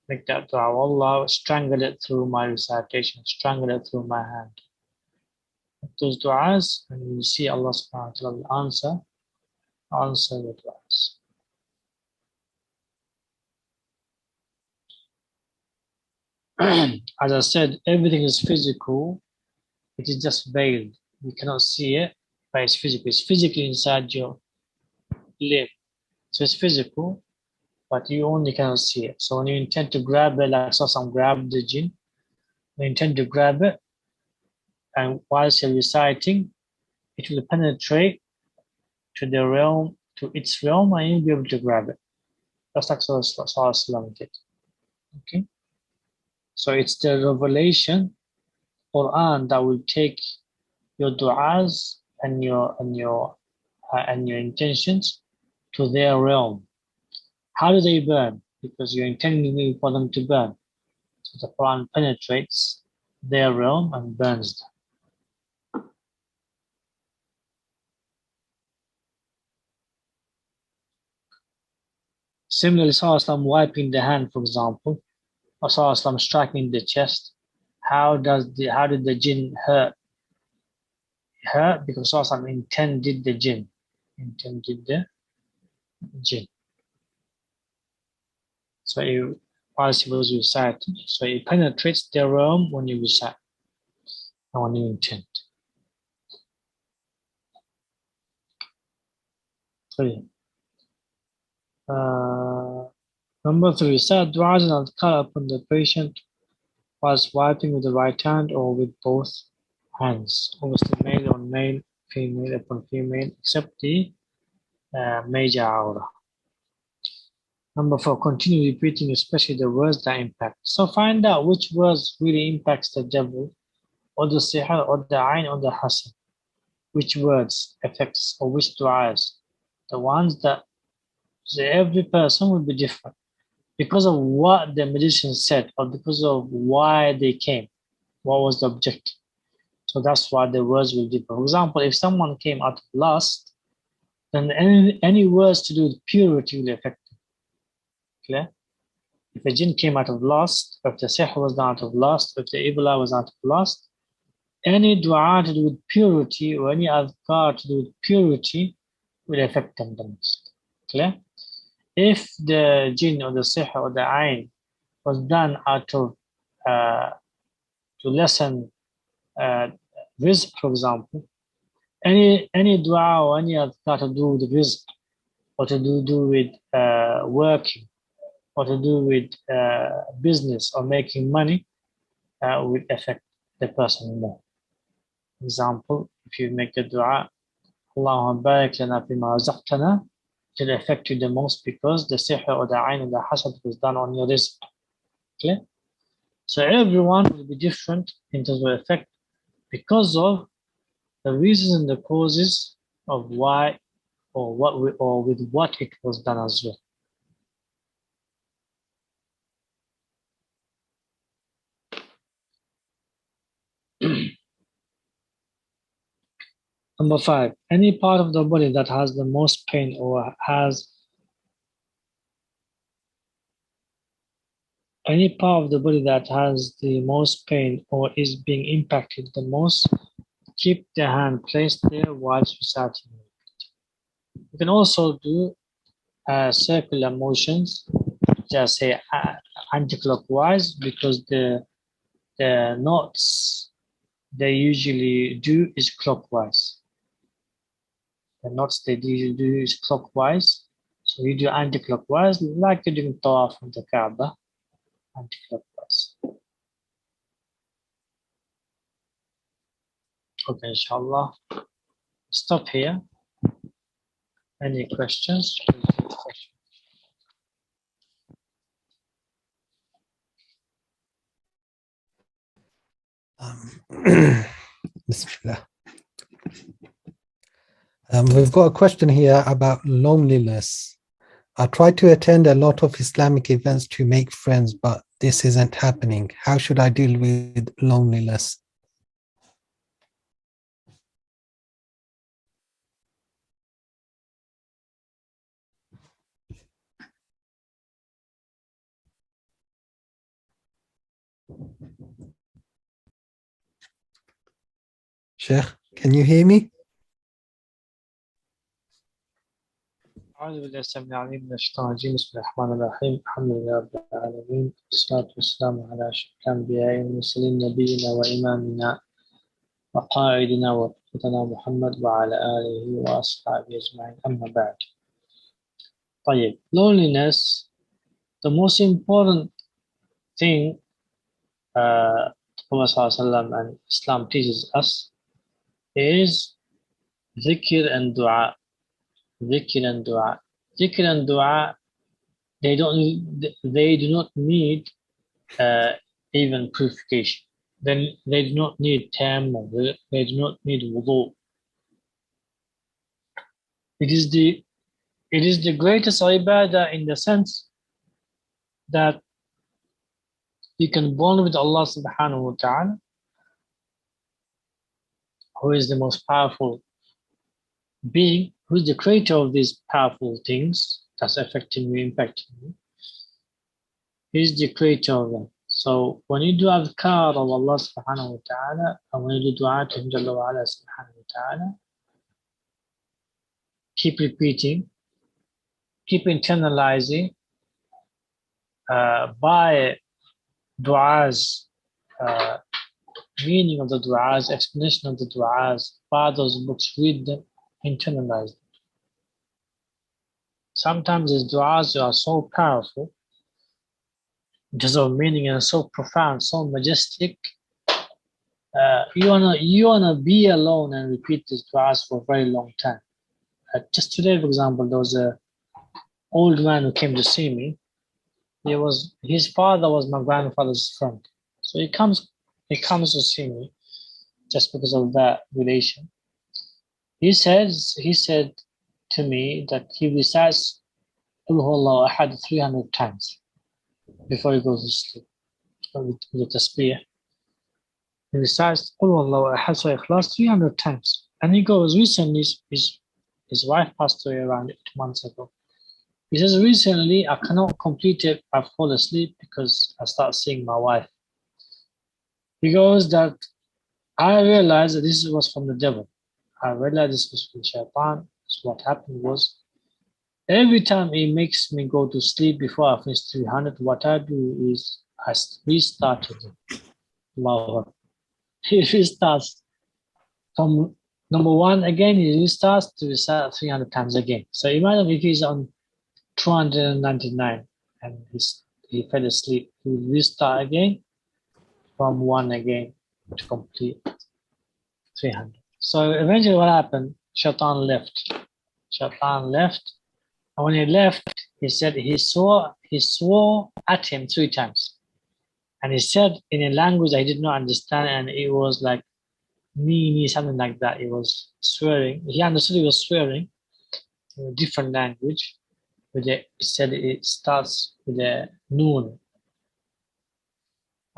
Make that dua. Allah, strangle it through my recitation. Strangle it through my hand. Those du'as, and you see Allah subhanahu wa ta'ala will answer the du'as. As I said, everything is physical. It is just veiled. You cannot see it, but it's physical. It's physically inside your limb. So it's physical, but you only cannot see it. So when you intend to grab it, like some grab the jinn, you intend to grab it, and whilst you're reciting, it will penetrate to the realm, to its realm, and you'll be able to grab it. That's like Sallallahu did. Okay. So it's the revelation, Quran, that will take your du'as and your intentions to their realm. How do they burn? Because you're intending for them to burn. So the Quran penetrates their realm and burns them. Similarly, Sallallahu wiping the hand, for example, or Sallallahu striking the chest. How did the jinn hurt? Hurt because Sallallahu intended the jinn. Intended the jinn. So whilst he was reciting, so it penetrates their realm when you recite and when you intend. Three. Number three, recite du'as and adhkar upon the patient whilst wiping with the right hand or with both hands. Obviously, male on male, female upon female, except the major aura. Number four, continue repeating, especially the words that impact. So find out which words really impacts the devil, or the sihr, or the ayn, or the hasan. Which words affects, or which du'as. The ones that every person will be different because of what the magician said, or because of why they came. What was the objective? So that's why the words will differ. For example, if someone came out of lust, then any words to do with purity will affect them. Clear? If a jinn came out of lust, if the sihr was out of lust, if the evil eye was out of lust, any dua to do with purity or any adhkar to do with purity will affect them the most. Clear? If the jinn or the sihr or the ayn was done out of to lessen rizq, for example, any dua or any adhkar to do with rizq, or to do with working, or to do with business or making money, will affect the person more. Example, if you make the dua, Allahumma barik lana fima razaqtana, it will affect you the most because the sihr or the ayn and the hasad was done on your rizq. Okay? So everyone will be different in terms of effect because of the reasons and the causes of why or with what it was done as well. Number five, any part of the body that has the most pain or has any part of the body that has the most pain or is being impacted the most, keep the hand placed there whilst reciting. You can also do circular motions, just say anti-clockwise, because the knots they usually do is clockwise. The knots they usually do is clockwise. So you do anti-clockwise like you're doing tawaf on the Kaaba, anti-clockwise. Okay, inshallah. Stop here. Any questions? Bismillah. We've got a question here about loneliness. I try to attend a lot of Islamic events to make friends, but this isn't happening. How should I deal with loneliness? Sheikh, can you hear me? أعوذ بالله السميع العليم من الشيطان الرجيم بسم الله الرحمن الرحيم الحمد لله رب العالمين والصلاة والسلام على أشرف الأنبياء والمرسلين نبينا وإمامنا وقائدنا وقدوتنا محمد وعلى آله وأصحابه أجمعين أما بعد. طيب, loneliness, the most important thing the Prophet ﷺ and Islam teaches us is dhikr and dua. Dhikr and dua. Dhikr and dua, they do not need even purification. Then they do not need tayammum. They do not need wudu. It is the greatest ibadah in the sense that you can bond with Allah subhanahu wa ta'ala, who is the most powerful being, who is the creator of these powerful things that's affecting you, impacting you. He is the creator of them. So when you do adhkar of Allah subhanahu wa ta'ala, and when you do dua to Him Jalla wa ala subhanahu wa ta'ala, keep repeating, keep internalizing, by du'as, meaning of the du'as, explanation of the du'as, buy those books, read them, internalize them. Sometimes these du'as are so powerful, just of meaning and so profound, so majestic. You wanna be alone and repeat these du'as for a very long time. Just today, for example, there was a old man who came to see me. His father was my grandfather's friend, so he comes to see me just because of that relation. He said to me that he recites Qul Huwallahu Ahad 300 times before he goes to sleep with the tasbih. He recites Qul Huwallahu Ahad Surah Ikhlas 300 times, and he goes recently. His wife passed away around 8 months ago. He says, recently I cannot complete it. I fall asleep because I start seeing my wife. He goes that I realized that this was from the devil. I realized this was from Shaytan. So what happened was, every time he makes me go to sleep before I finish 300, what I do is I restart it. Wow. He restarts from number one again. He restarts to recite 300 times again. So imagine if he's on 299 and he fell asleep, he will restart again from one again to complete 300. So eventually what happened, Shaytan left. And when he left, he said he swore at him 3 times. And he said in a language I did not understand, and it was like me, something like that. He was swearing. He understood he was swearing in a different language. He said it starts with a noon.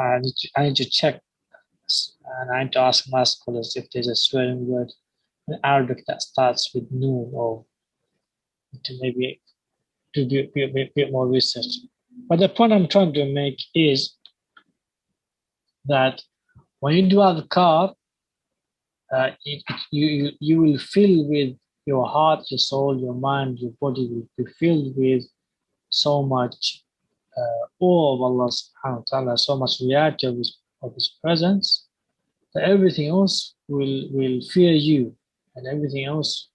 I need to check, and I need to ask my scholars if there's a swearing word in Arabic that starts with noon, or to maybe do a bit more research. But the point I'm trying to make is that when you do adhkar, you will fill with your heart, your soul, your mind, your body will be filled with so much awe of Allah subhanahu wa ta'ala, so much reality of his presence, that everything else will fear you, and everything else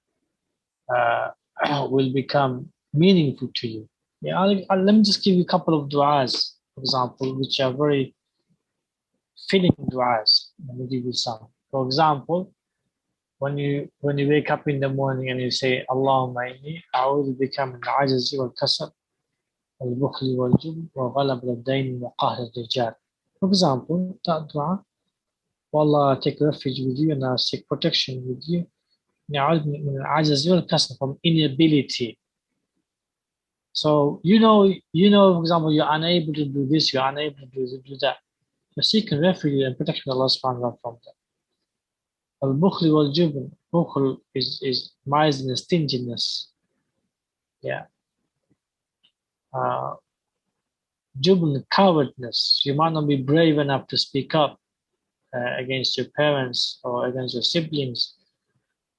will become meaningful to you. Yeah, let me just give you a couple of du'as, for example, which are very filling du'as. Let me give you some. For example, when you wake up in the morning and you say, Allahumma inni a'udhu bika min al-'ajzi wal-kasal wal-bukhli wal-jubn wa ghalab al-dayn wa qahr al-rijal. For example, that dua, Wallah, I take refuge with you and I seek protection with you. Min al-'ajzi wal-kasal, from inability. So you know, for example, you're unable to do this, you're unable to do that. You're seeking refuge and protection of Allah subhanahu wa ta'ala from that. Al-bukhli wal-jubn. Bukhl is miser and stinginess. Yeah. Jubn, cowardness. You might not be brave enough to speak up against your parents or against your siblings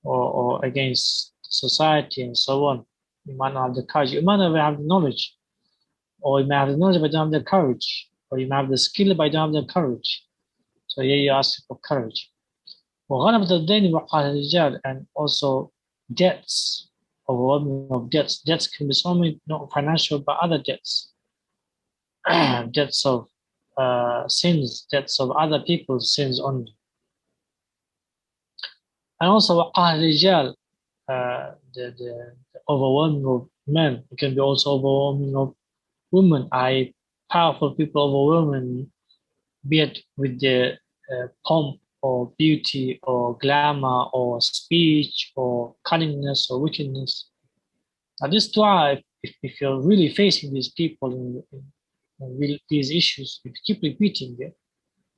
or against society and so on. You might not have the courage. You might not have the knowledge. Or you may have the knowledge but don't have the courage. Or you may have the skill but you don't have the courage. So here you ask for courage. وغلبة الدين وقال الرجال, and also debts, overwhelming of debts. Debts can be so many, not financial but other debts. Debts of sins, debts of other people's sins only. And also وقال الرجال, the overwhelming of men. It can be also overwhelming of women. Powerful people overwhelming, be it with the pomp or beauty or glamour or speech or cunningness or wickedness. Now this dua, if you're really facing these people in these issues, if you keep repeating it,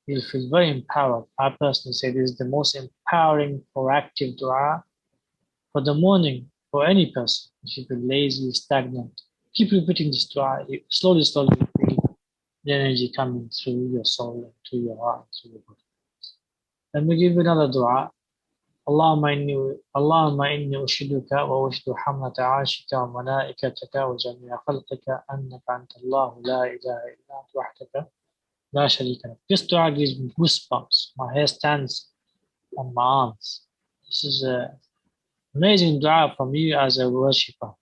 you'll feel very empowered. I personally say this is the most empowering, proactive dua for the morning for any person. If you feel lazy, stagnant, keep repeating this dua. Slowly, slowly feel the energy coming through your soul, through your heart, through your body. Let me give you another dua. اللهم إني أشهدك وأشهد حملة عرشك وملائكتك وجميع خلقك أنك أنت الله لا إله إلا أنت وحدك لا شريك لك. This dua gives me goosebumps. My hair stands on my arms. This is an amazing dua from you as a worshipper.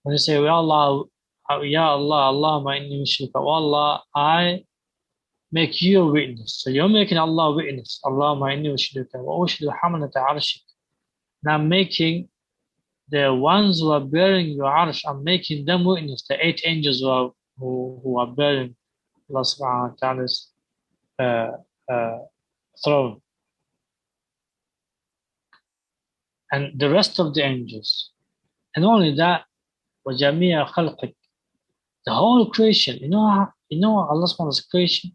When you say, Ya Allah, Allahumma inni ushrik, oh Allah, I make you a witness. So you're making Allah a witness. Allahumma inni ushrik wa ushhidu hamalata arshik. Now I'm making the ones who are bearing your arsh, I'm making them witness, the 8 angels who are bearing Allah subhanahu wa ta'ala's throne. And the rest of the angels. And only that, وَجَمِيعَ خَلْقِكَ, the whole creation. You know Allah subhanahu wa ta'ala's creation?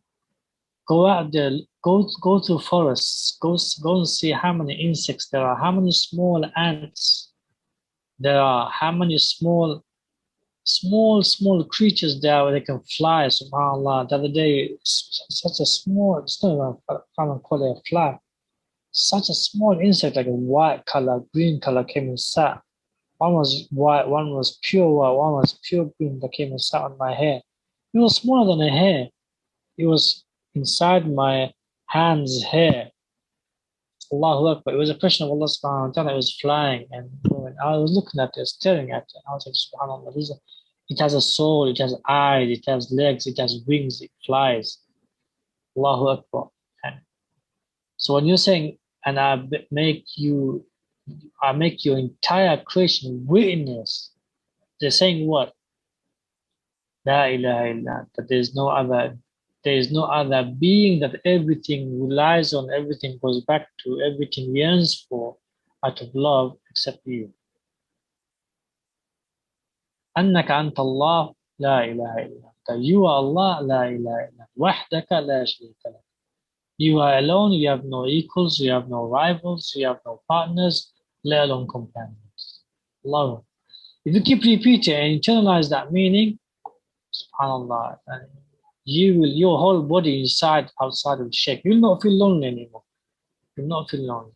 Go out there, go to forests, go and see how many insects there are, how many small ants there are, how many small creatures there are where they can fly. SubhanAllah. The other day, such a small, it's not even, I can't call it a fly. Such a small insect, like a white color, green color, came and sat. One was white, one was pure white, one was pure green, that came and sat on my hair. It was smaller than a hair. It was inside my hand's hair. Allahu Akbar. It was a question of Allah subhanahu wa ta'ala. It was flying, and when I was looking at it, staring at it, I was like, subhanAllah, it has a soul, it has eyes, it has legs, it has wings, it flies. Allahu Akbar. And so when you're saying, and I make your entire creation witness, they're saying what? La ilaha illa, that there is no other being, that everything relies on, everything goes back to, everything yearns for out of love except you. أنك أنت الله لا إله إلا أنت. You are Allah, لا إله إلا أنت. وحدك لا شريك لك. You are alone, you have no equals, you have no rivals, you have no partners, let alone companions. Allah. If you keep repeating and internalize that meaning, subhanAllah, your whole body inside, outside will shake. You will not feel lonely anymore. You will not feel lonely.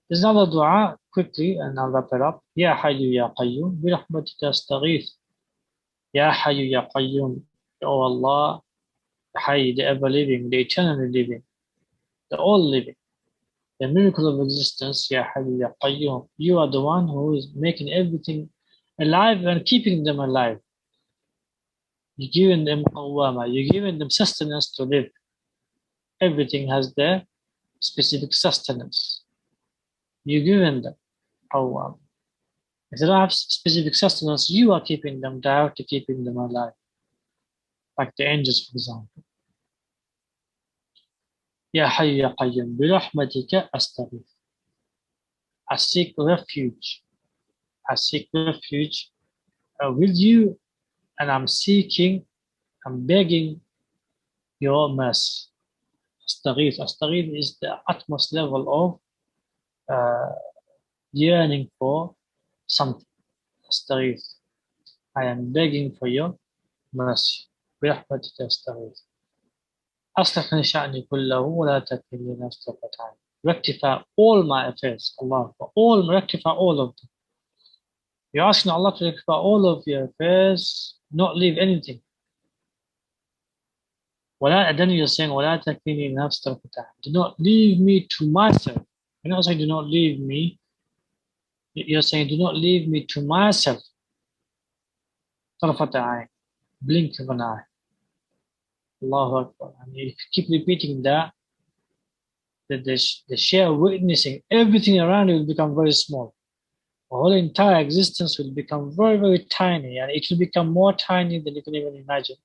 There's another dua, quickly, and I'll wrap it up. Ya Hayyu Ya Qayyum, bi rahmatika astaghith. Ya Hayyu Ya Qayyum, O Allah, the Hayy, the ever-living, the eternally living, the all-living, the miracle of existence. Ya Hayyu Ya Qayyum, you are the one who is making everything alive and keeping them alive. You're giving them qawwama, you're giving them sustenance to live. Everything has their specific sustenance. You're giving them qawwama. If they don't have specific sustenance, you are keeping them, directly keeping them alive. Like the angels, for example. Ya Hayy Ya Qayyum, bi rahmatika astaghith. I seek refuge. I seek refuge with you, and I'm begging your mercy. Astaghith. Astaghith is the utmost level of yearning for something. Astaghith. I am begging for your mercy. برحمتك أستغيث. أصلح من شأني كله ولا تكلني نفسي طرفة عين. Rectify all my affairs, Allah. Rectify all of them. You're asking Allah to rectify all of your affairs, not leave anything. And then you're saying, وَلَا تَكْلِنِي نَفْسِ طَرْفَةَ عَيْنٍ. Do not leave me to myself. You're not saying do not leave me. You're saying do not leave me to myself. طَرْفَةَ عَيْنٍ. Blink of an eye. Allahu Akbar. And if you keep repeating that, the sheer witnessing everything around you will become very small. The whole entire existence will become very, very tiny, and it will become more tiny than you can even imagine.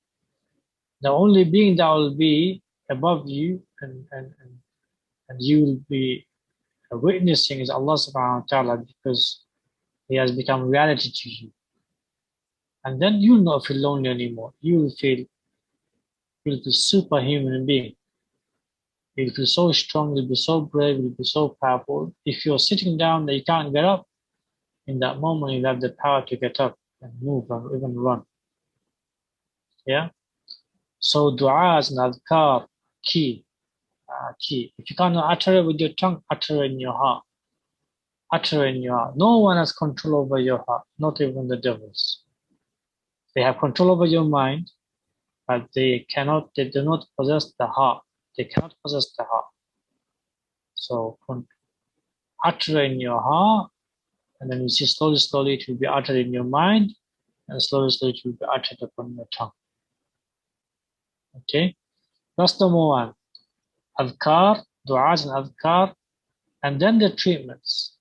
The only being that will be above you and you will be witnessing is Allah subhanahu wa ta'ala, because He has become reality to you. And then you'll not feel lonely anymore. You'll feel superhuman being. You'll feel so strong, you'll be so brave, you'll be so powerful. If you're sitting down that you can't get up, in that moment you'll have the power to get up and move and even run. Yeah? So du'as and adhkar, key. If you cannot utter it with your tongue, utter it in your heart. Utter it in your heart. No one has control over your heart, not even the devils. They have control over your mind, but they do not possess the heart. They cannot possess the heart. So utter it in your heart, and then you see slowly it will be uttered in your mind, and slowly it will be uttered upon your tongue. Okay? That's number one. Adhkar, du'as and adhkar, and then the treatments.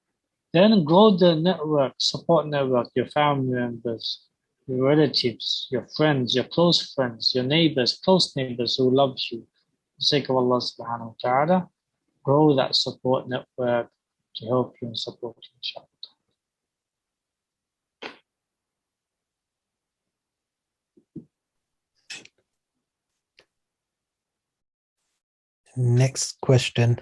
Then grow the network, support network, your family members, your relatives, your friends, your close friends, your neighbors, close neighbors who love you. For the sake of Allah subhanahu wa ta'ala, grow that support network to help you and support you, inshallah. Next question.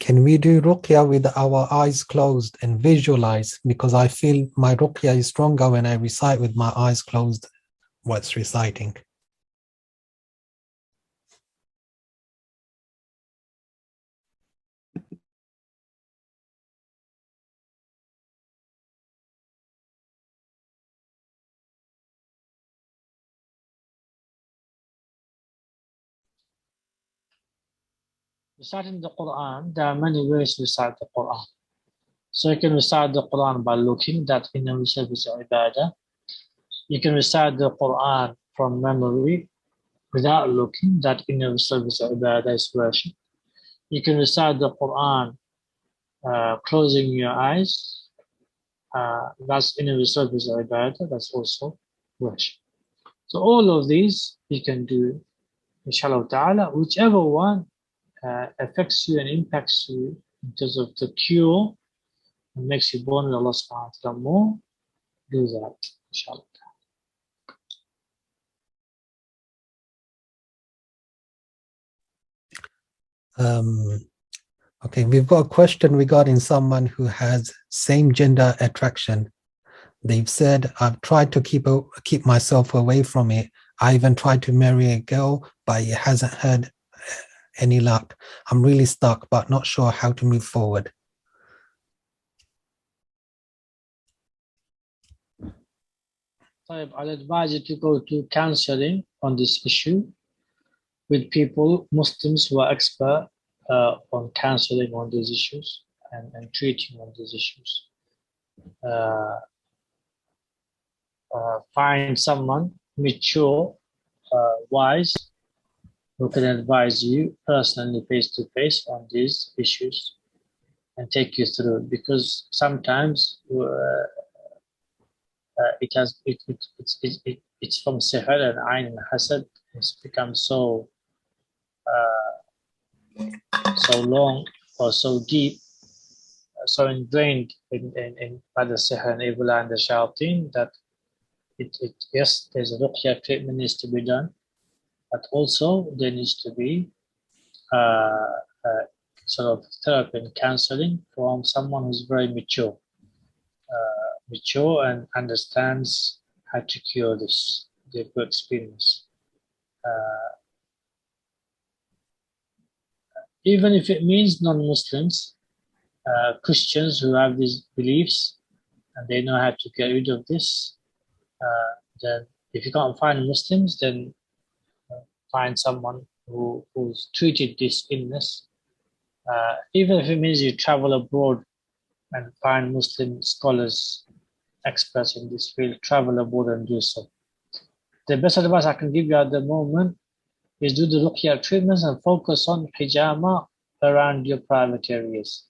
Can we do Ruqya with our eyes closed and visualize? Because I feel my Ruqya is stronger when I recite with my eyes closed what's reciting. Reciting the Quran, there are many ways to recite the Quran. So you can recite the Quran by looking, that in itself is ibadah. You can recite the Quran from memory without looking, that in itself is ibadah, is worship. You can recite the Quran closing your eyes, that's in itself is ibadah, that's also worship. So all of these you can do, inshallah ta'ala, whichever one affects you and impacts you in terms of the cure and makes you born with Allah subhanahu wa ta'ala more, do that, inshallah. Okay, we've got a question regarding someone who has same gender attraction. They've said, I've tried to keep myself away from it. I even tried to marry a girl, but it hasn't had any luck. I'm really stuck, but not sure how to move forward. I'll advise you to go to counseling on this issue with people, Muslims who are expert on counseling on these issues and treating on these issues. Find someone mature, wise, who can advise you personally, face to face, on these issues and take you through. Because sometimes it's from sihr and ayn and hasad. It's become so long or so deep, so ingrained in by the sihr and evil and the shayateen, that yes, there's a ruqya treatment needs to be done, but also there needs to be sort of therapy and counseling from someone who's very mature and understands how to cure this, they've got experience. Even if it means non-Muslims, Christians who have these beliefs, and they know how to get rid of this, then if you can't find Muslims, then find someone who's treated this illness. Even if it means you travel abroad and find Muslim scholars, experts in this field, travel abroad and do so. The best advice I can give you at the moment is do the Ruqya treatments and focus on hijama around your private areas.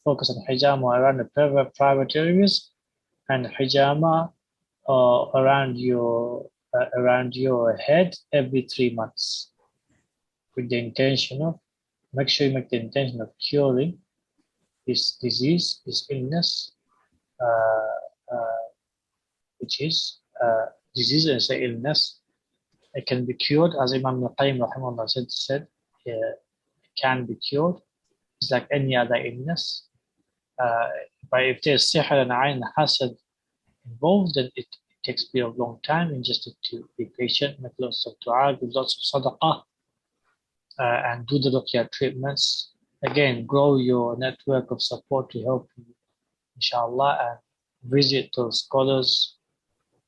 Focus on hijama around the private areas and hijama around your head every 3 months, with the intention of, make sure you make the intention of curing this disease, this illness, which is disease is an illness. It can be cured, as Imam Al-Qayyim rahimahullah said it can be cured. It's like any other illness. But if there's sihr and ayn hasad involved, then it takes a bit of long time, and just to be patient, make lots of dua, give lots of sadaqah, and do the ruqya treatments. Again, grow your network of support to help you, inshallah, and visit those scholars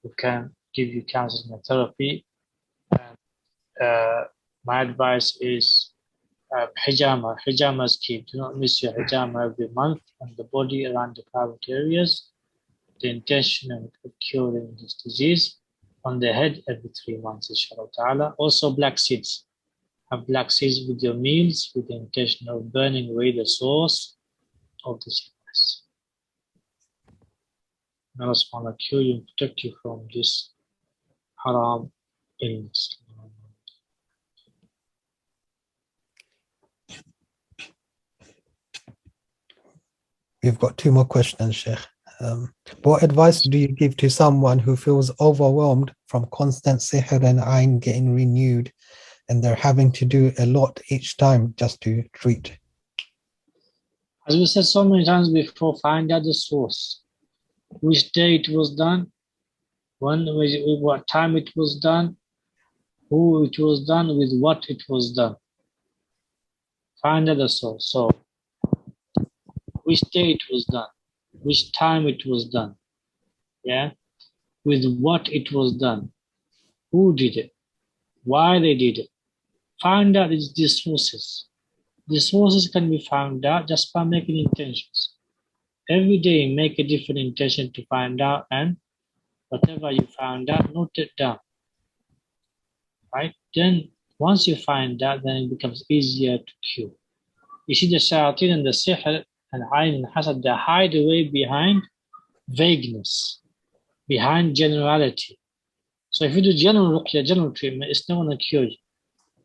who can give you counseling and therapy. And my advice is hijama. Hijama is key. Do not miss your hijama every month on the body around the private areas. The intention of curing this disease on the head every 3 months, inshallah ta'ala. Also black seeds. Have black seeds with your meals with the intention of burning away the source of the sickness. May Allah subhanahu wa ta'ala cure you and protect you from this haram illness. We've got 2 more questions, Sheikh. What advice do you give to someone who feels overwhelmed from constant sihr and ayn getting renewed, and they're having to do a lot each time just to treat? As we said so many times before, find out the source. Which day it was done, what time it was done, who it was done, with what it was done. Find out the source. So, which day it was done, which time it was done, yeah, with what it was done, who did it, why they did it. Find out the sources. The sources can be found out just by making intentions. Every day make a different intention to find out, and whatever you found out, note it down. Right? Then once you find out, then it becomes easier to cure. You see, the shayateen and the sihr and ayn and hasad, they hide away behind vagueness, behind generality. So if you do general ruqya, general treatment, it's not going to cure you.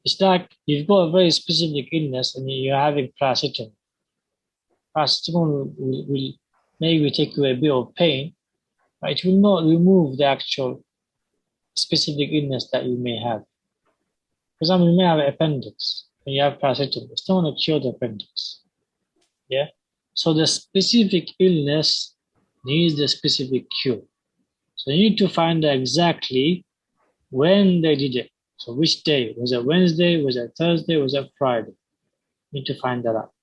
It's like you've got a very specific illness and you're having paracetamol. Paracetamol will maybe take away a bit of pain, but it will not remove the actual specific illness that you may have. For example, you may have an appendix and you have paracetamol. It's not going to cure the appendix. Yeah? So the specific illness needs the specific cure. So you need to find out exactly when they did it. So which day? Was it Wednesday? Was it Thursday? Was it Friday? You need to find that out.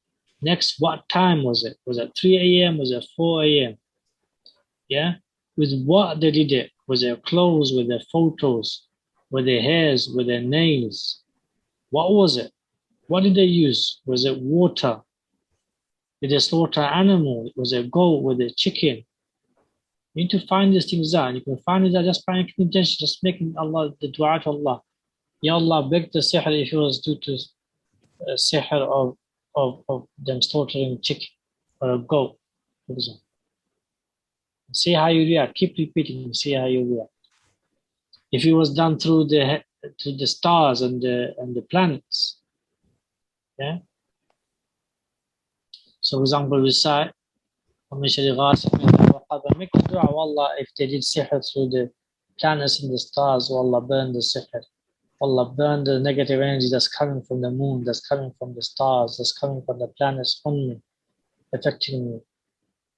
Next, what time was it? Was it 3 a.m.? Was it 4 a.m.? Yeah? With what they did it? Was it clothes? Were there photos? Were there hairs? Were there nails? What was it? What did they use? Was it water? Did they slaughter animal? Was it goat? Was it chicken? You need to find these things out. You can find it out just by making intention, just making Allah, the dua to Allah. Ya Allah, break the sihr if it was due to sihr of them slaughtering chicken or a goat, for example. See how you react. Keep repeating and see how you react. If it was done through the stars and the planets, yeah. So, for example, recite, make the dua, Allah, if they did sihr through the planets and the stars, Allah, burn the sihr. Allah, burn the negative energy that's coming from the moon, that's coming from the stars, that's coming from the planets on me, affecting me.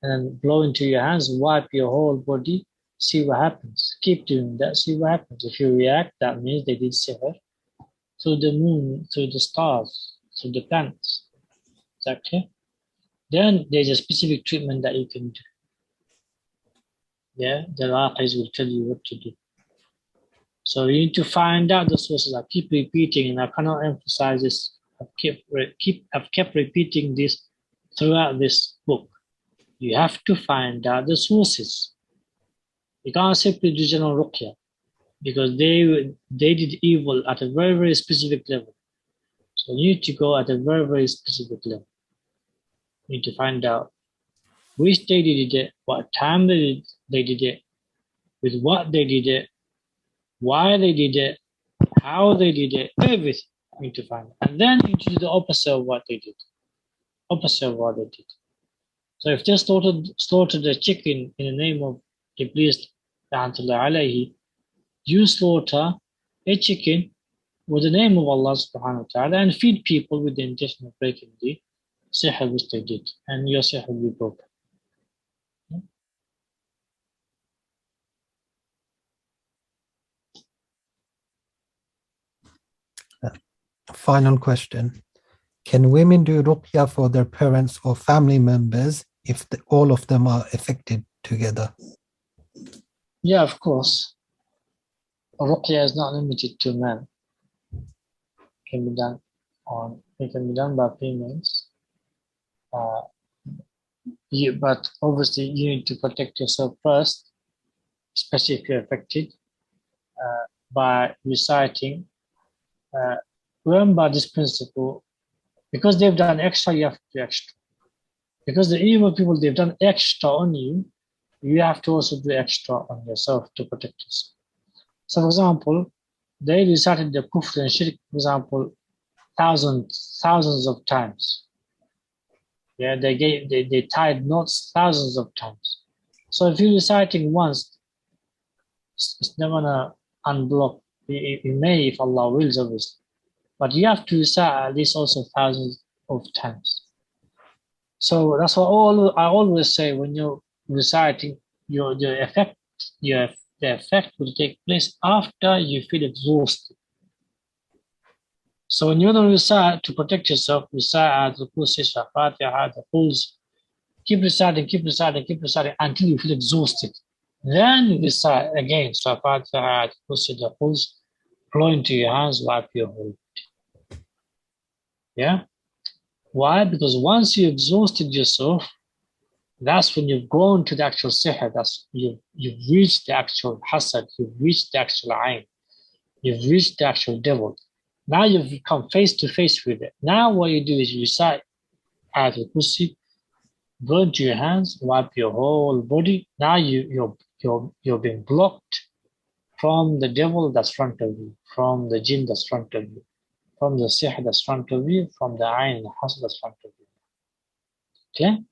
And then blow into your hands, wipe your whole body, see what happens. Keep doing that, see what happens. If you react, that means they did sihr through the moon, through the stars, through the planets. Is that clear? Then there's a specific treatment that you can do. Yeah, the raqis will tell you what to do. So you need to find out the sources. I keep repeating, and I cannot emphasize this. I've kept repeating this throughout this book. You have to find out the sources. You can't simply do general ruqya because they did evil at a very, very specific level. So you need to go at a very, very specific level. You need to find out which day they did it, what time they did it, with what they did it, why they did it, how they did it, everything you need to find. And then you need to do the opposite of what they did. Opposite of what they did. So if they slaughtered a chicken in the name of Iblis, you slaughter a chicken with the name of Allah subhanahu wa ta'ala and feed people with the intention of breaking the sihr which they did, and your sihr will be broken. Final question. Can women do ruqya for their parents or family members if all of them are affected together? Yeah, of course. Ruqya is not limited to men. It can be done by females. But obviously you need to protect yourself first, especially if you're affected, by reciting. Remember this principle, because they've done extra, you have to do extra. Because the evil people, they've done extra on you, you have to also do extra on yourself to protect yourself. So for example, they recited the kufr and shirk, for example, thousands of times. Yeah, they tied knots thousands of times. So if you're reciting once, it's not gonna unblock. It may if Allah wills, obviously. But you have to recite at least also thousands of times. So that's what I always say when you're reciting, the effect will take place after you feel exhausted. So when you're going to recite to protect yourself, recite the Qur'an, Fatiha, the Quls, keep reciting until you feel exhausted. Then recite again, Fatiha, the Quls, flow into your hands, wipe your whole. Yeah. Why? Because once you exhausted yourself, that's when you've gone to the actual sihr. That's you've reached the actual hasad. You've reached the actual ayn. You've reached the actual devil. Now you've come face to face with it. Now what you do is you recite Ayatul Kursi, go into your hands, wipe your whole body. Now you're being blocked from the devil that's front of you, from the jinn that's front of you, from the sihr that's front of you, from the ayn, the hasad that's front of you. Okay?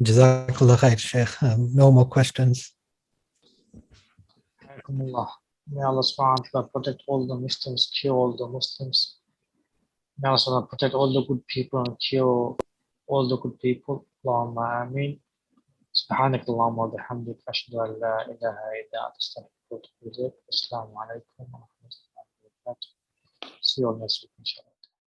Jazakallah khair, Shaykh. No more questions. May Allah subhanahu wa ta'ala protect all the Muslims, cure all the Muslims. May Allah subhanahu wa ta'ala protect all the good people and cure all the good people. Allahumma ameen. سبحانك اللهم وبحمدك أشهد أن لا إله إلا أنت أستغفرك وأتوب إليك. السلام عليكم ورحمة الله وبركاته. See you all next week, inshallah.